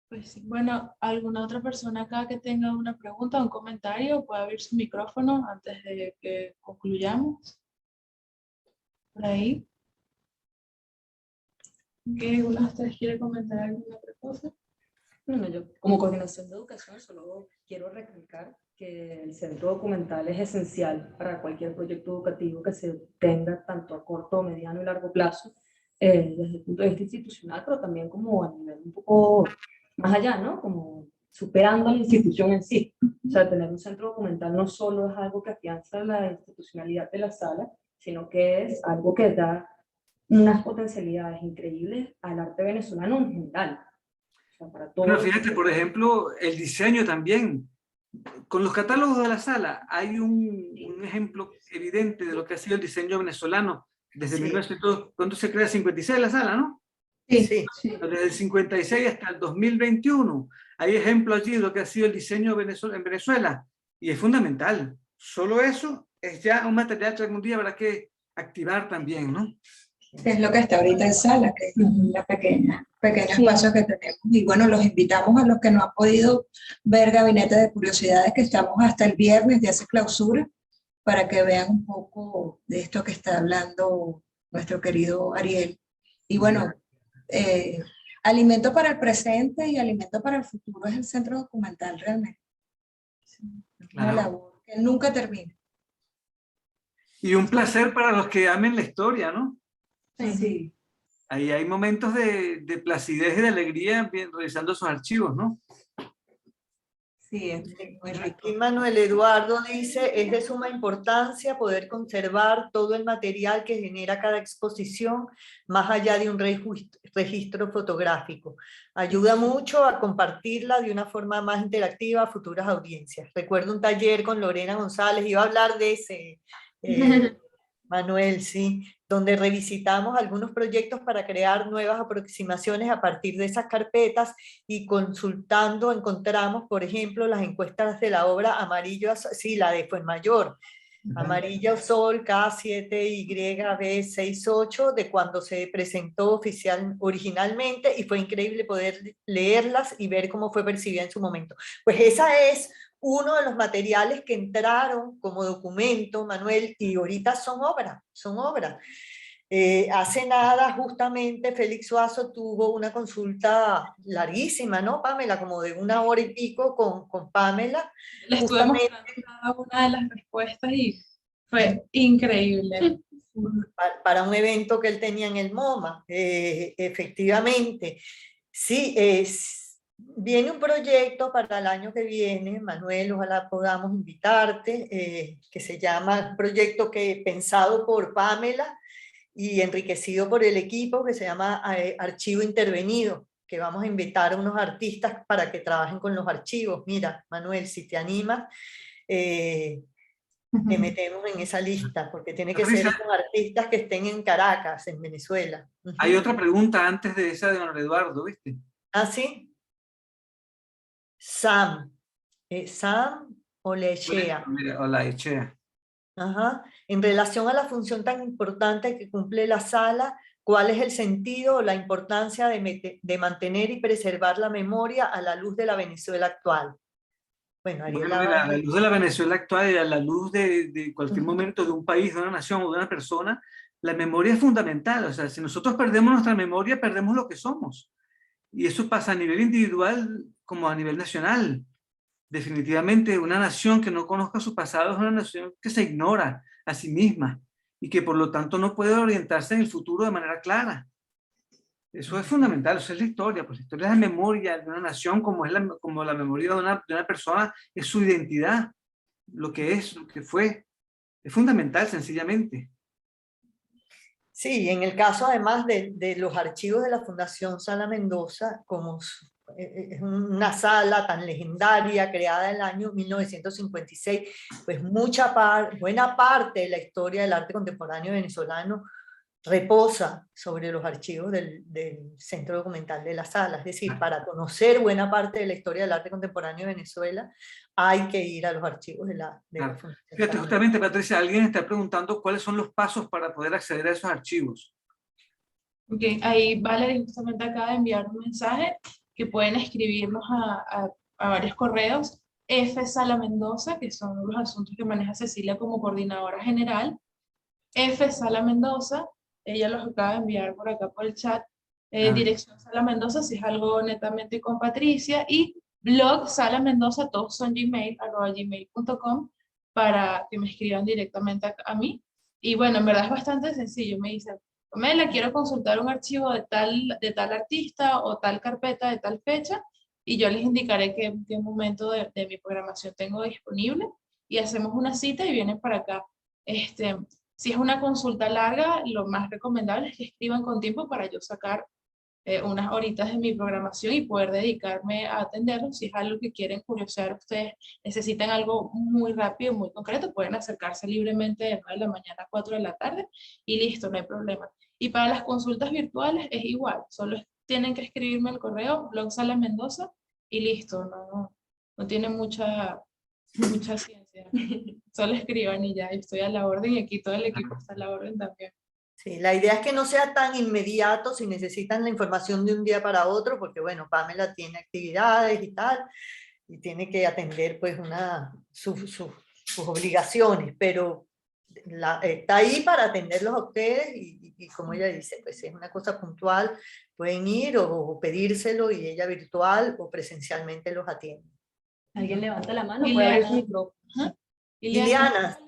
Pues sí. Bueno, ¿alguna otra persona acá que tenga una pregunta o un comentario puede abrir su micrófono antes de que concluyamos? Por ahí. ¿Alguna de ustedes quiere comentar alguna otra cosa? Bueno, yo como coordinación de educación solo quiero recalcar que el centro documental es esencial para cualquier proyecto educativo que se tenga tanto a corto, mediano y largo plazo, desde el punto de vista institucional, pero también como a nivel un poco más allá, ¿no? Como superando la institución en sí. O sea, tener un centro documental no solo es algo que afianza la institucionalidad de la sala, sino que es algo que da unas potencialidades increíbles al arte venezolano en general. O sea, para todo. Bueno, fíjate, por ejemplo, el diseño también. Con los catálogos de la sala hay un ejemplo evidente de lo que ha sido el diseño venezolano desde 1900, ¿cuándo se crea? 56 la sala, ¿no? Sí. Desde el 56 hasta el 2021. Hay ejemplos allí de lo que ha sido el diseño en Venezuela y es fundamental. Solo eso es ya un material que algún día habrá que activar también, ¿no? Es lo que está ahorita en sala, que es la pequeño espacio que tenemos. Y bueno, los invitamos a los que no han podido ver Gabinete de Curiosidades, que estamos hasta el viernes de hace clausura, para que vean un poco de esto que está hablando nuestro querido Ariel. Y bueno, Alimento para el presente y alimento para el futuro es el centro documental realmente. Una Claro. labor que nunca termina. Y un placer para los que amen la historia, ¿no? Sí. Ahí hay momentos de placidez y de alegría revisando esos archivos, ¿no? Sí, es muy rico. Aquí Manuel Eduardo dice, es de suma importancia poder conservar todo el material que genera cada exposición, más allá de un registro fotográfico. Ayuda mucho a compartirla de una forma más interactiva a futuras audiencias. Recuerdo un taller con Lorena González, iba a hablar de ese, Manuel, sí, donde revisitamos algunos proyectos para crear nuevas aproximaciones a partir de esas carpetas y consultando encontramos, por ejemplo, las encuestas de la obra Amarillo, sí, la de Fuenmayor, Amarillo Sol K7YB68, de cuando se presentó originalmente, y fue increíble poder leerlas y ver cómo fue percibida en su momento. Pues esa es uno de los materiales que entraron como documento, Manuel, y ahorita son obras, son obras. Hace nada, justamente, Félix Suazo tuvo una consulta larguísima, ¿no, Pamela? Como de 1 hora y pico con Pamela. Le estuve mostrando cada una de las respuestas y fue increíble. Para un evento que él tenía en el MoMA, efectivamente. Sí, viene un proyecto para el año que viene, Manuel, ojalá podamos invitarte, que se llama, proyecto pensado por Pamela y enriquecido por el equipo, que se llama Archivo Intervenido, que vamos a invitar a unos artistas para que trabajen con los archivos. Mira, Manuel, si te animas, te metemos en esa lista, porque tiene que ser con artistas que estén en Caracas, en Venezuela. Hay otra pregunta antes de esa de Manuel Eduardo, ¿viste? ¿Ah, sí? Sam. Sam Olechea. O la Echea. Ajá. En relación a la función tan importante que cumple la sala, ¿cuál es el sentido o la importancia de mantener y preservar la memoria a la luz de la Venezuela actual? Bueno, Bueno, mira, a la luz de la Venezuela actual y a la luz de cualquier momento de un país, de una nación o de una persona, la memoria es fundamental. O sea, si nosotros perdemos nuestra memoria, perdemos lo que somos. Y eso pasa a nivel individual como a nivel nacional. Definitivamente, una nación que no conozca su pasado es una nación que se ignora a sí misma y que por lo tanto no puede orientarse en el futuro de manera clara. Eso es fundamental, eso es la historia, pues la historia es la memoria de una nación, como la memoria de una persona, es su identidad, lo que es, lo que fue. Es fundamental, sencillamente. Sí, en el caso además de los archivos de la Fundación Sala Mendoza, como es una sala tan legendaria, creada en el año 1956, pues buena parte de la historia del arte contemporáneo venezolano reposa sobre los archivos del Centro Documental de la Sala. Es decir, para conocer buena parte de la historia del arte contemporáneo de Venezuela, hay que ir a los archivos de la Fundación. Fíjate, justamente, Patricia, alguien está preguntando cuáles son los pasos para poder acceder a esos archivos. Ok, ahí Valerie justamente acaba de enviar un mensaje que pueden escribirnos a varios correos. F. Sala Mendoza, que son los asuntos que maneja Cecilia como coordinadora general. F. Sala Mendoza, ella los acaba de enviar por acá por el chat. Dirección Sala Mendoza, si es algo netamente con Patricia. Y blog Sala Mendoza, todos son gmail.com, para que me escriban directamente a mí. Y bueno, en verdad es bastante sencillo. Me dicen, Pamela, quiero consultar un archivo de tal artista o tal carpeta de tal fecha, y yo les indicaré qué momento de mi programación tengo disponible, y hacemos una cita y vienen para acá. Si es una consulta larga, lo más recomendable es que escriban con tiempo para yo sacar unas horitas de mi programación y poder dedicarme a atenderlos. Si es algo que quieren curiosear ustedes, necesitan algo muy rápido, muy concreto, pueden acercarse libremente de 9 de la mañana a 4 de la tarde y listo, no hay problema. Y para las consultas virtuales es igual, solo tienen que escribirme el correo, blog Sala Mendoza, y listo, no tiene mucha ciencia. Solo escriban y ya, estoy a la orden, y aquí todo el equipo está a la orden también. Sí, la idea es que no sea tan inmediato si necesitan la información de un día para otro, porque bueno, Pamela tiene actividades y tal, y tiene que atender pues sus obligaciones, pero está ahí para atenderlos a ustedes y como ella dice, pues si es una cosa puntual, pueden ir o pedírselo y ella virtual o presencialmente los atiende. Alguien levanta la mano, Liliana. puede abrir su micrófono. Liliana,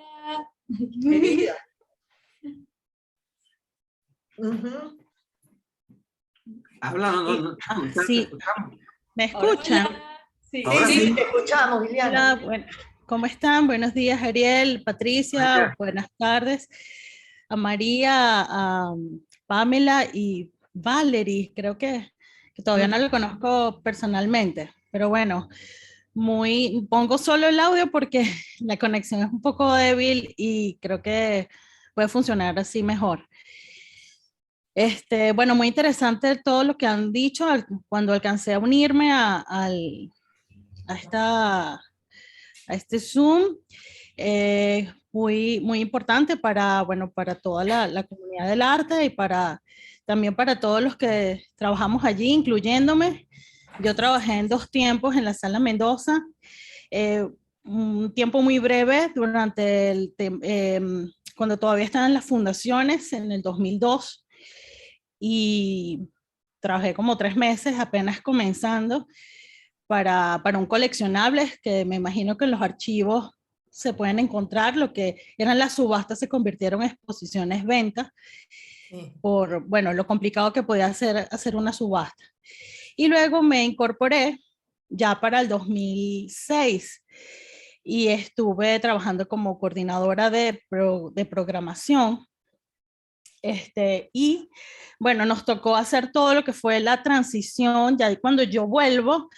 querida. Ujú. Habla, no, Sí. ¿Me escuchan? Sí. Ahora Sí, sí. te escuchamos, Liliana. Hola, bueno, ¿cómo están? Buenos días, Ariel, Patricia, María. buenas tardes. A María, a Pamela y Valerie, creo que todavía no lo conozco personalmente, pero bueno, pongo solo el audio porque la conexión es un poco débil y creo que puede funcionar así mejor. Bueno, muy interesante todo lo que han dicho cuando alcancé a unirme a este Zoom, muy importante para, bueno, para toda la comunidad del arte y también para todos los que trabajamos allí, incluyéndome. Yo trabajé en 2 tiempos en la Sala Mendoza, un tiempo muy breve durante cuando todavía estaban en las fundaciones en el 2002 y trabajé como 3 meses apenas comenzando para un coleccionable que me imagino que en los archivos se pueden encontrar. Lo que eran las subastas se convirtieron en exposiciones ventas Sí. por, bueno, lo complicado que podía hacer una subasta. Y luego me incorporé ya para el 2006 y estuve trabajando como coordinadora de programación. Y bueno, nos tocó hacer todo lo que fue la transición. Ya cuando yo vuelvo,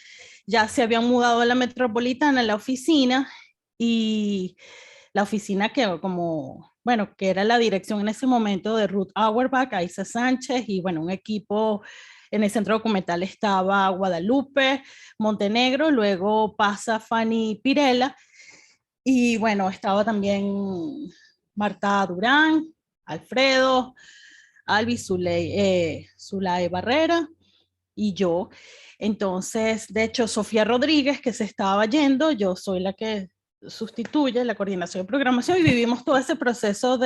ya se habían mudado a la Metropolitana, a la oficina, y la oficina que como, bueno, que era la dirección en ese momento de Ruth Auerbach, Aiza Sánchez, y bueno, un equipo en el centro documental estaba Guadalupe, Montenegro, luego pasa Fanny Pirela, y bueno, estaba también Marta Durán, Alfredo, Albi Zulay Barrera y yo. Entonces, de hecho, Sofía Rodríguez, que se estaba yendo, yo soy la que sustituye la coordinación de programación y vivimos todo ese proceso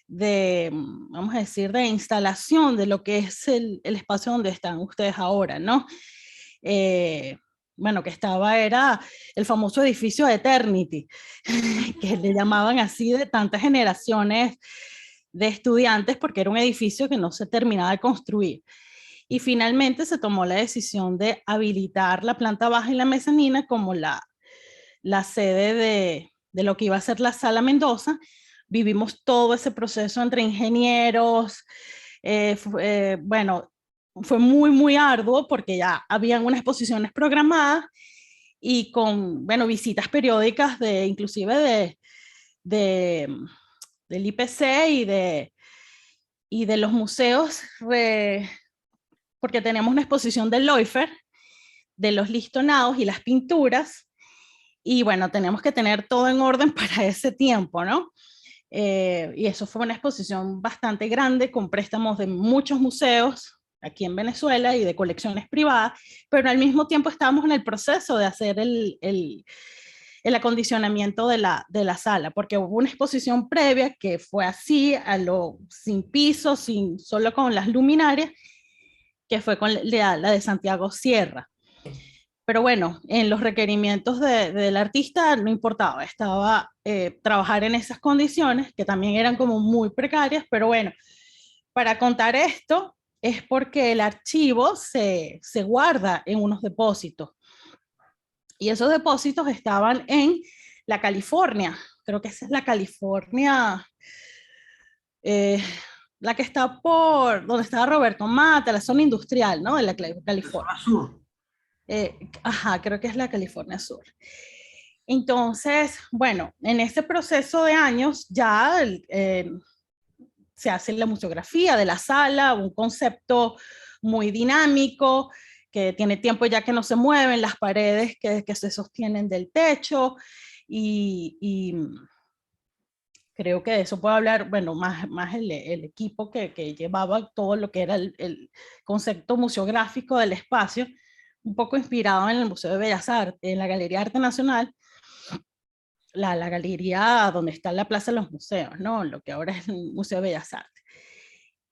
vamos a decir, de instalación de lo que es el espacio donde están ustedes ahora, ¿no? Bueno, que era el famoso edificio de Eternity, que le llamaban así de tantas generaciones de estudiantes porque era un edificio que no se terminaba de construir. Y finalmente se tomó la decisión de habilitar la planta baja y la mezanina como la sede de lo que iba a ser la Sala Mendoza. Vivimos todo ese proceso entre ingenieros. Bueno, fue muy arduo porque ya habían unas exposiciones programadas y con, bueno, visitas periódicas inclusive del IPC y de los museos, porque tenemos una exposición del Leufer, de los listonados y las pinturas, y bueno, tenemos que tener todo en orden para ese tiempo, ¿no? Y eso fue una exposición bastante grande, con préstamos de muchos museos aquí en Venezuela y de colecciones privadas, pero al mismo tiempo estábamos en el proceso de hacer el acondicionamiento de la sala, porque hubo una exposición previa que fue así, sin piso, solo con las luminarias, que fue con la de Santiago Sierra. Pero bueno, en los requerimientos del artista no importaba, estaba trabajar en esas condiciones, que también eran como muy precarias, pero bueno, para contar esto es porque el archivo se guarda en unos depósitos. Y esos depósitos estaban en la California, creo que esa es la California, la que está por donde estaba Roberto Mata, la zona industrial, ¿no? De la California. La zona sur. Ajá, creo que es la California Sur. Entonces, bueno, en este proceso de años ya se hace la museografía de la sala, un concepto muy dinámico, que tiene tiempo ya que no se mueven, las paredes que se sostienen del techo, y creo que de eso puedo hablar, bueno, más el equipo que llevaba todo lo que era el concepto museográfico del espacio, un poco inspirado en el Museo de Bellas Artes, en la Galería Arte Nacional. la galería donde está la Plaza de los Museos, ¿no? Lo que ahora es el Museo de Bellas Artes.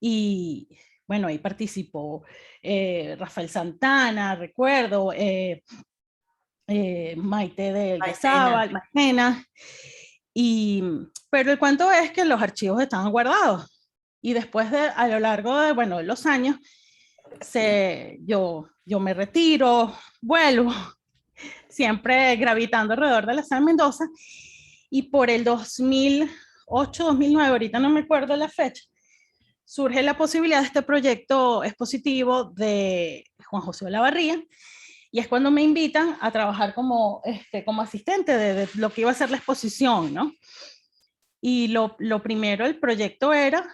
Y bueno, ahí participó Rafael Santana, recuerdo, Maite de Sábal, Maitena. Pero el cuento es que los archivos estaban guardados. Y después, a lo largo de, bueno, de los años, yo me retiro, vuelvo, siempre gravitando alrededor de la sala Mendoza. Y por el 2008, 2009, ahorita no me acuerdo la fecha, surge la posibilidad de este proyecto expositivo de Juan José Olavarría, y es cuando me invitan a trabajar como asistente de lo que iba a ser la exposición, ¿no? Y lo primero, el proyecto era,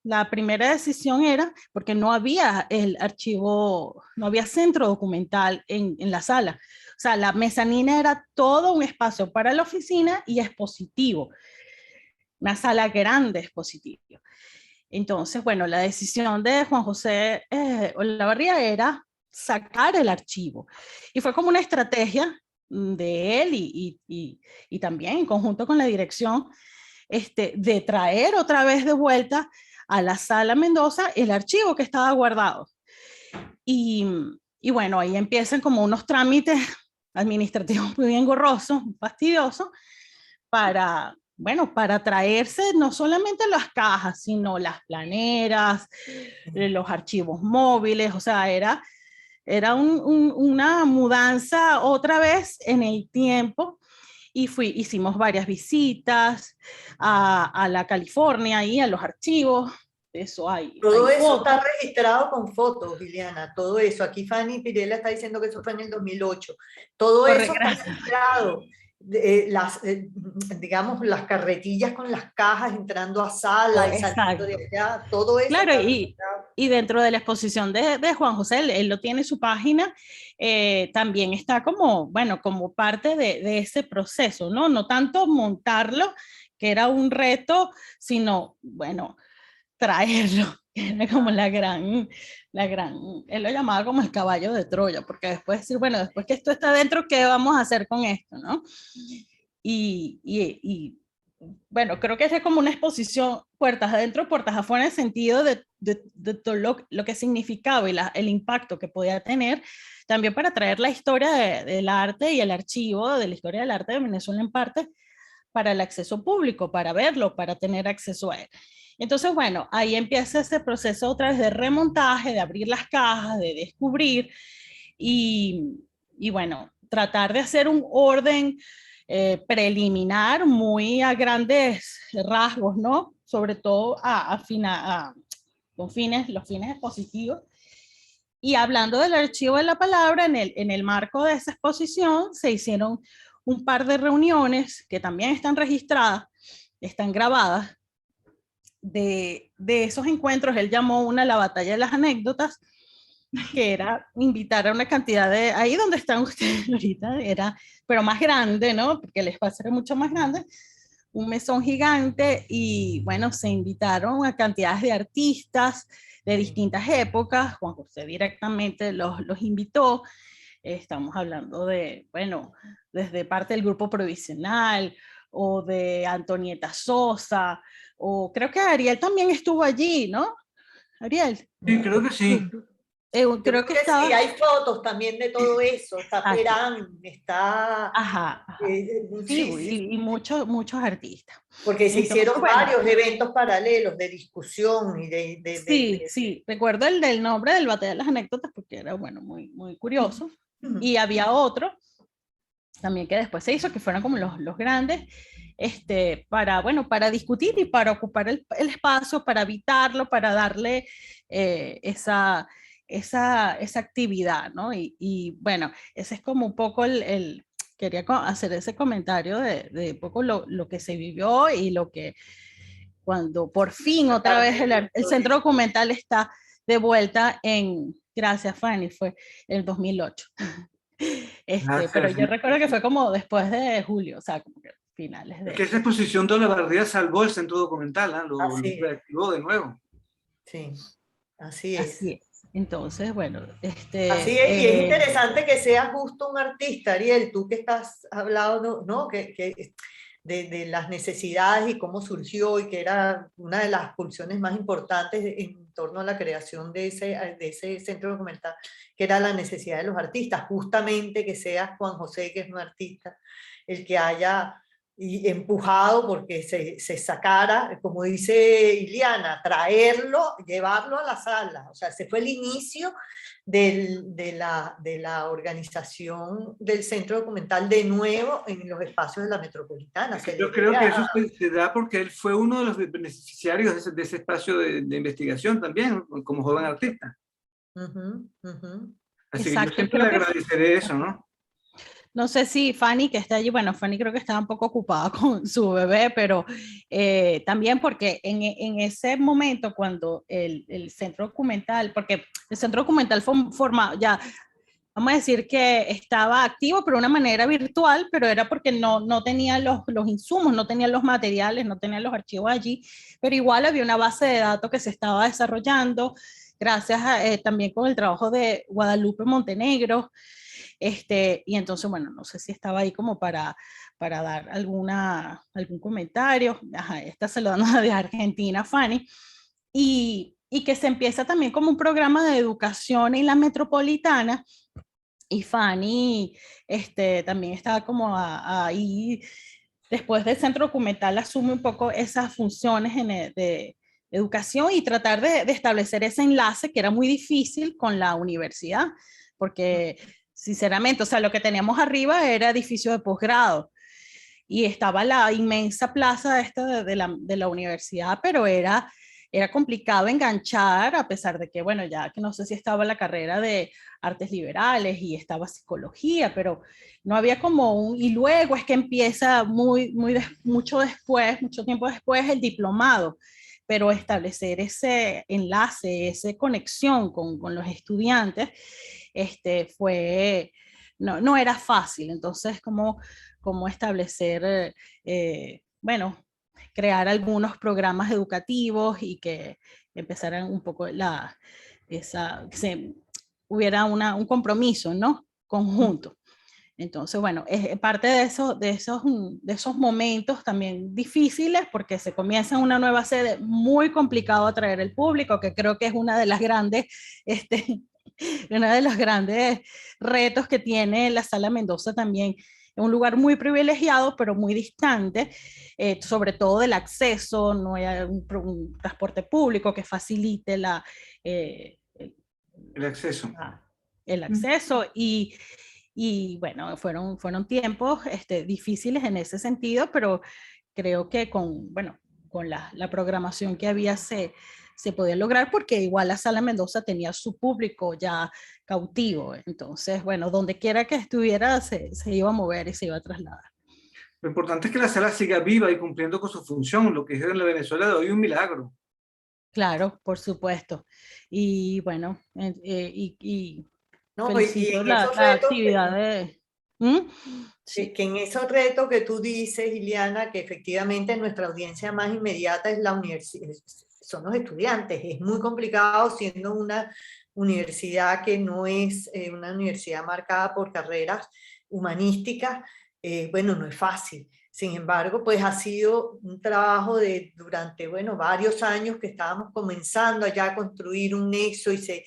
la primera decisión era, porque no había el archivo, no había centro documental en la sala. O sea, la mezanina era todo un espacio para la oficina y expositivo. Una sala grande expositiva. Entonces, bueno, la decisión de Juan José Olavarría era sacar el archivo. Y fue como una estrategia de él y también en conjunto con la dirección de traer otra vez de vuelta a la sala Mendoza el archivo que estaba guardado. Y bueno, ahí empiezan como unos trámites administrativos muy engorrosos, fastidiosos, para traerse no solamente las cajas, sino las planeras, los archivos móviles, o sea, era una mudanza otra vez en el tiempo, y hicimos varias visitas a la California y a los archivos. Eso todo hay eso fotos. está registrado con fotos, Liliana, todo eso. Aquí Fanny Pirela está diciendo que eso fue en el 2008. Todo eso está registrado. Digamos, las carretillas con las cajas entrando a sala y saliendo de allá, todo eso. Claro, y dentro de la exposición de Juan José, él lo tiene en su página, también está como parte de ese proceso, ¿no? No tanto montarlo, que era un reto, sino, traerlo, que era como la gran, él lo llamaba como el caballo de Troya, porque después decir, después que esto está dentro, ¿qué vamos a hacer con esto, no? Y creo que es como una exposición puertas adentro, puertas afuera, en el sentido de todo lo que significaba y el impacto que podía tener, también para traer la historia del arte y el archivo de la historia del arte de Venezuela en parte, para el acceso público, para verlo, para tener acceso a él. Entonces, ahí empieza ese proceso otra vez de remontaje, de abrir las cajas, de descubrir y tratar de hacer un orden preliminar muy a grandes rasgos, ¿no? Sobre todo los fines expositivos. Y hablando del archivo de la palabra, en el marco de esa exposición se hicieron un par de reuniones que también están registradas, están grabadas, de esos encuentros. Él llamó una la batalla de las anécdotas, que era invitar a una cantidad de, ahí donde están ustedes ahorita, pero más grande, ¿no? Porque el espacio era mucho más grande, un mesón gigante, y se invitaron a cantidades de artistas de distintas épocas. Juan José directamente los invitó. Estamos hablando de, desde parte del Grupo Provisional, o de Antonieta Sosa, o creo que Ariel también estuvo allí, ¿no? Ariel. Sí, creo que sí. Creo que estaba... sí, hay fotos también de todo eso. Está Perán, está... Ajá. Sí, y muchos artistas. Porque se hicieron varios eventos paralelos de discusión y Sí, recuerdo el del nombre del Batalla de las Anécdotas, porque era, muy, muy curioso. Y había otro también que después se hizo, que fueron como los grandes, para discutir y para ocupar el espacio, para habitarlo, para darle esa actividad, ¿no? Y ese es como un poco quería hacer ese comentario de poco lo que se vivió, y lo que cuando por fin otra vez el centro documental está de vuelta gracias Fanny, fue en el 2008. Pero yo recuerdo que fue como después de julio, o sea, como que finales de... Es que esa exposición de Olavarría salvó el centro documental, ¿eh? Lo reactivó de nuevo. Sí, así es. Así es. Entonces, así es, y es interesante que seas justo un artista, Ariel, tú que estás hablando, ¿no? Que de las necesidades y cómo surgió, y que era una de las pulsiones más importantes en torno a la creación de ese centro documental, que era la necesidad de los artistas, justamente que sea Juan José, que es un artista, el que haya empujado porque se sacara, como dice Iliana, traerlo, llevarlo a la sala. O sea, ese fue el inicio de la organización del centro documental de nuevo en los espacios de la metropolitana. Yo creo que eso se da porque él fue uno de los beneficiarios de ese espacio de investigación también, como joven artista. Así que yo siempre le agradeceré eso, ¿no? No sé si Fanny, que está allí, bueno, Fanny creo que estaba un poco ocupada con su bebé, pero también porque en ese momento cuando el centro documental, porque el centro documental fue formado, ya vamos a decir que estaba activo, pero de una manera virtual, pero era porque no tenía los insumos, no tenía los materiales, no tenía los archivos allí, pero igual había una base de datos que se estaba desarrollando, gracias también con el trabajo de Guadalupe Montenegro. Y entonces, bueno, no sé si estaba ahí como para dar algún comentario. Ajá, está saludando de Argentina, Fanny. Y que se empieza también como un programa de educación en la metropolitana. Y Fanny también estaba como ahí, después del centro documental, asume un poco esas funciones de educación y tratar de establecer ese enlace que era muy difícil con la universidad, porque sinceramente, o sea, lo que teníamos arriba era edificio de posgrado y estaba la inmensa plaza esta de la universidad, pero era complicado enganchar, a pesar de que, bueno, ya que no sé si estaba la carrera de artes liberales y estaba psicología, pero no había como y luego es que empieza mucho tiempo después el diplomado, pero establecer ese enlace, esa conexión con los estudiantes, no era fácil. Entonces, cómo establecer, bueno, crear algunos programas educativos y que empezaran un poco que hubiera un compromiso, ¿no? Conjunto. Entonces, bueno, es parte de esos momentos también difíciles, porque se comienza una nueva sede, muy complicado atraer el público, que creo que es una de las grandes, uno de los grandes retos que tiene la Sala Mendoza también. Es un lugar muy privilegiado, pero muy distante, sobre todo del acceso, no hay un transporte público que facilite el acceso. El acceso y bueno, fueron tiempos difíciles en ese sentido, pero creo que con la programación que había se podía lograr, porque igual la Sala Mendoza tenía su público ya cautivo. Entonces, bueno, donde quiera que estuviera se iba a mover y se iba a trasladar. Lo importante es que la sala siga viva y cumpliendo con su función, lo que es en la Venezuela de hoy un milagro. Claro, por supuesto. Y bueno, no, felicito la actividad de... Sí. Que en esos retos que tú dices, Iliana, que efectivamente nuestra audiencia más inmediata es la universidad, son los estudiantes. Es muy complicado siendo una universidad que no es una universidad marcada por carreras humanísticas. Bueno, no es fácil. Sin embargo, pues ha sido un trabajo durante, bueno, varios años que estábamos comenzando allá a construir un nexo y se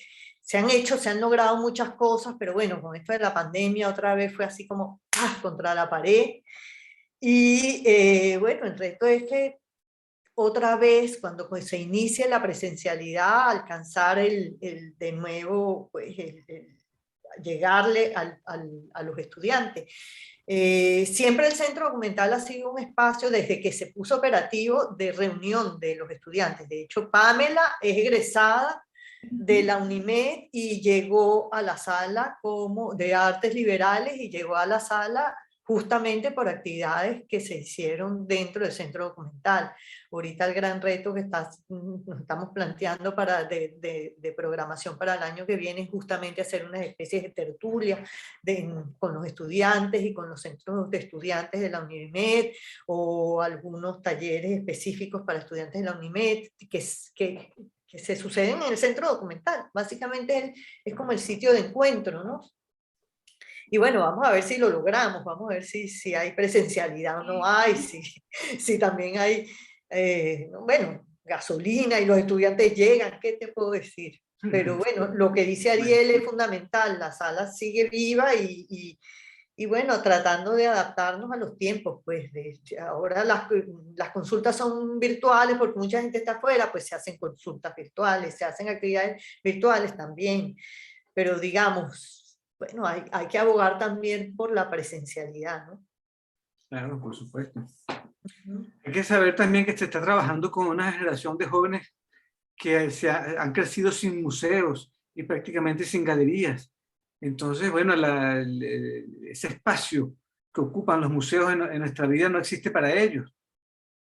han logrado muchas cosas, pero bueno, con esto de la pandemia otra vez fue así como contra la pared. Y bueno, el reto es que otra vez, cuando pues, se inicie la presencialidad, alcanzar de nuevo, pues, llegarle a los estudiantes. Siempre el centro documental ha sido un espacio, desde que se puso operativo, de reunión de los estudiantes. De hecho, Pamela es egresada de la UNIMED y llegó a la sala de artes liberales y llegó a la sala justamente por actividades que se hicieron dentro del centro documental. Ahorita el gran reto que nos estamos planteando de programación para el año que viene es justamente hacer unas especies de tertulias con los estudiantes y con los centros de estudiantes de la UNIMED, o algunos talleres específicos para estudiantes de la UNIMED que se suceden en el centro documental. Básicamente es como el sitio de encuentro, ¿no? Y bueno, vamos a ver si lo logramos, vamos a ver si hay presencialidad o no hay, si también hay, bueno, gasolina y los estudiantes llegan, ¿qué te puedo decir? Pero bueno, lo que dice Ariel es fundamental, la sala sigue viva y bueno, tratando de adaptarnos a los tiempos, pues ahora las consultas son virtuales porque mucha gente está afuera, pues se hacen consultas virtuales, se hacen actividades virtuales también, pero digamos, bueno, hay que abogar también por la presencialidad, ¿no? Claro, por supuesto. Hay que saber también que se está trabajando con una generación de jóvenes que han crecido sin museos y prácticamente sin galerías. Entonces, bueno, ese espacio que ocupan los museos en nuestra vida no existe para ellos.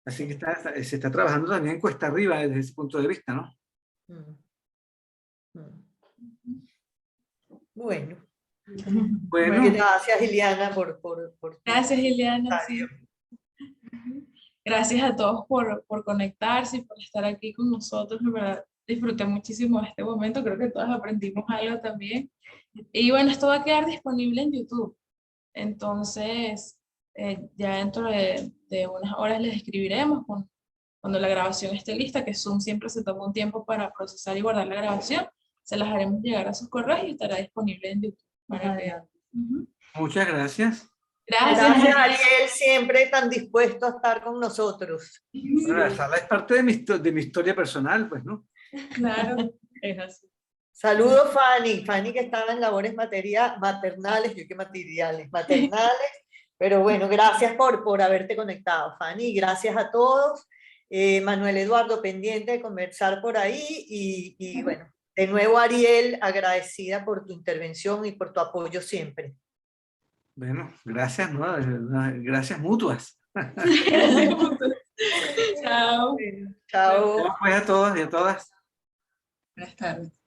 Así que se está trabajando también cuesta arriba desde ese punto de vista, ¿no? Bueno. Bueno. Gracias, Iliana, por Gracias, Iliana. Sí. Gracias a todos por conectarse y por estar aquí con nosotros. En verdad, disfruté muchísimo de este momento. Creo que todos aprendimos algo también. Y bueno, esto va a quedar disponible en YouTube. Entonces, ya dentro de unas horas les escribiremos cuando la grabación esté lista, que Zoom siempre se toma un tiempo para procesar y guardar la grabación. Se las haremos llegar a sus correos y estará disponible en YouTube. Muchas gracias. Gracias, Ariel, siempre tan dispuesto a estar con nosotros. Bueno, la sala es parte de mi historia personal, pues, ¿no? Claro, es así. Saludos, Fanny que estaba en labores maternales, yo que maternales, pero bueno, gracias por haberte conectado, Fanny, gracias a todos. Manuel Eduardo, pendiente de conversar por ahí, y bueno, de nuevo, Ariel, agradecida por tu intervención y por tu apoyo siempre. Bueno, gracias, ¿no? Gracias mutuas. Chao. Chao. Chao pues a todos y a todas. Buenas tardes.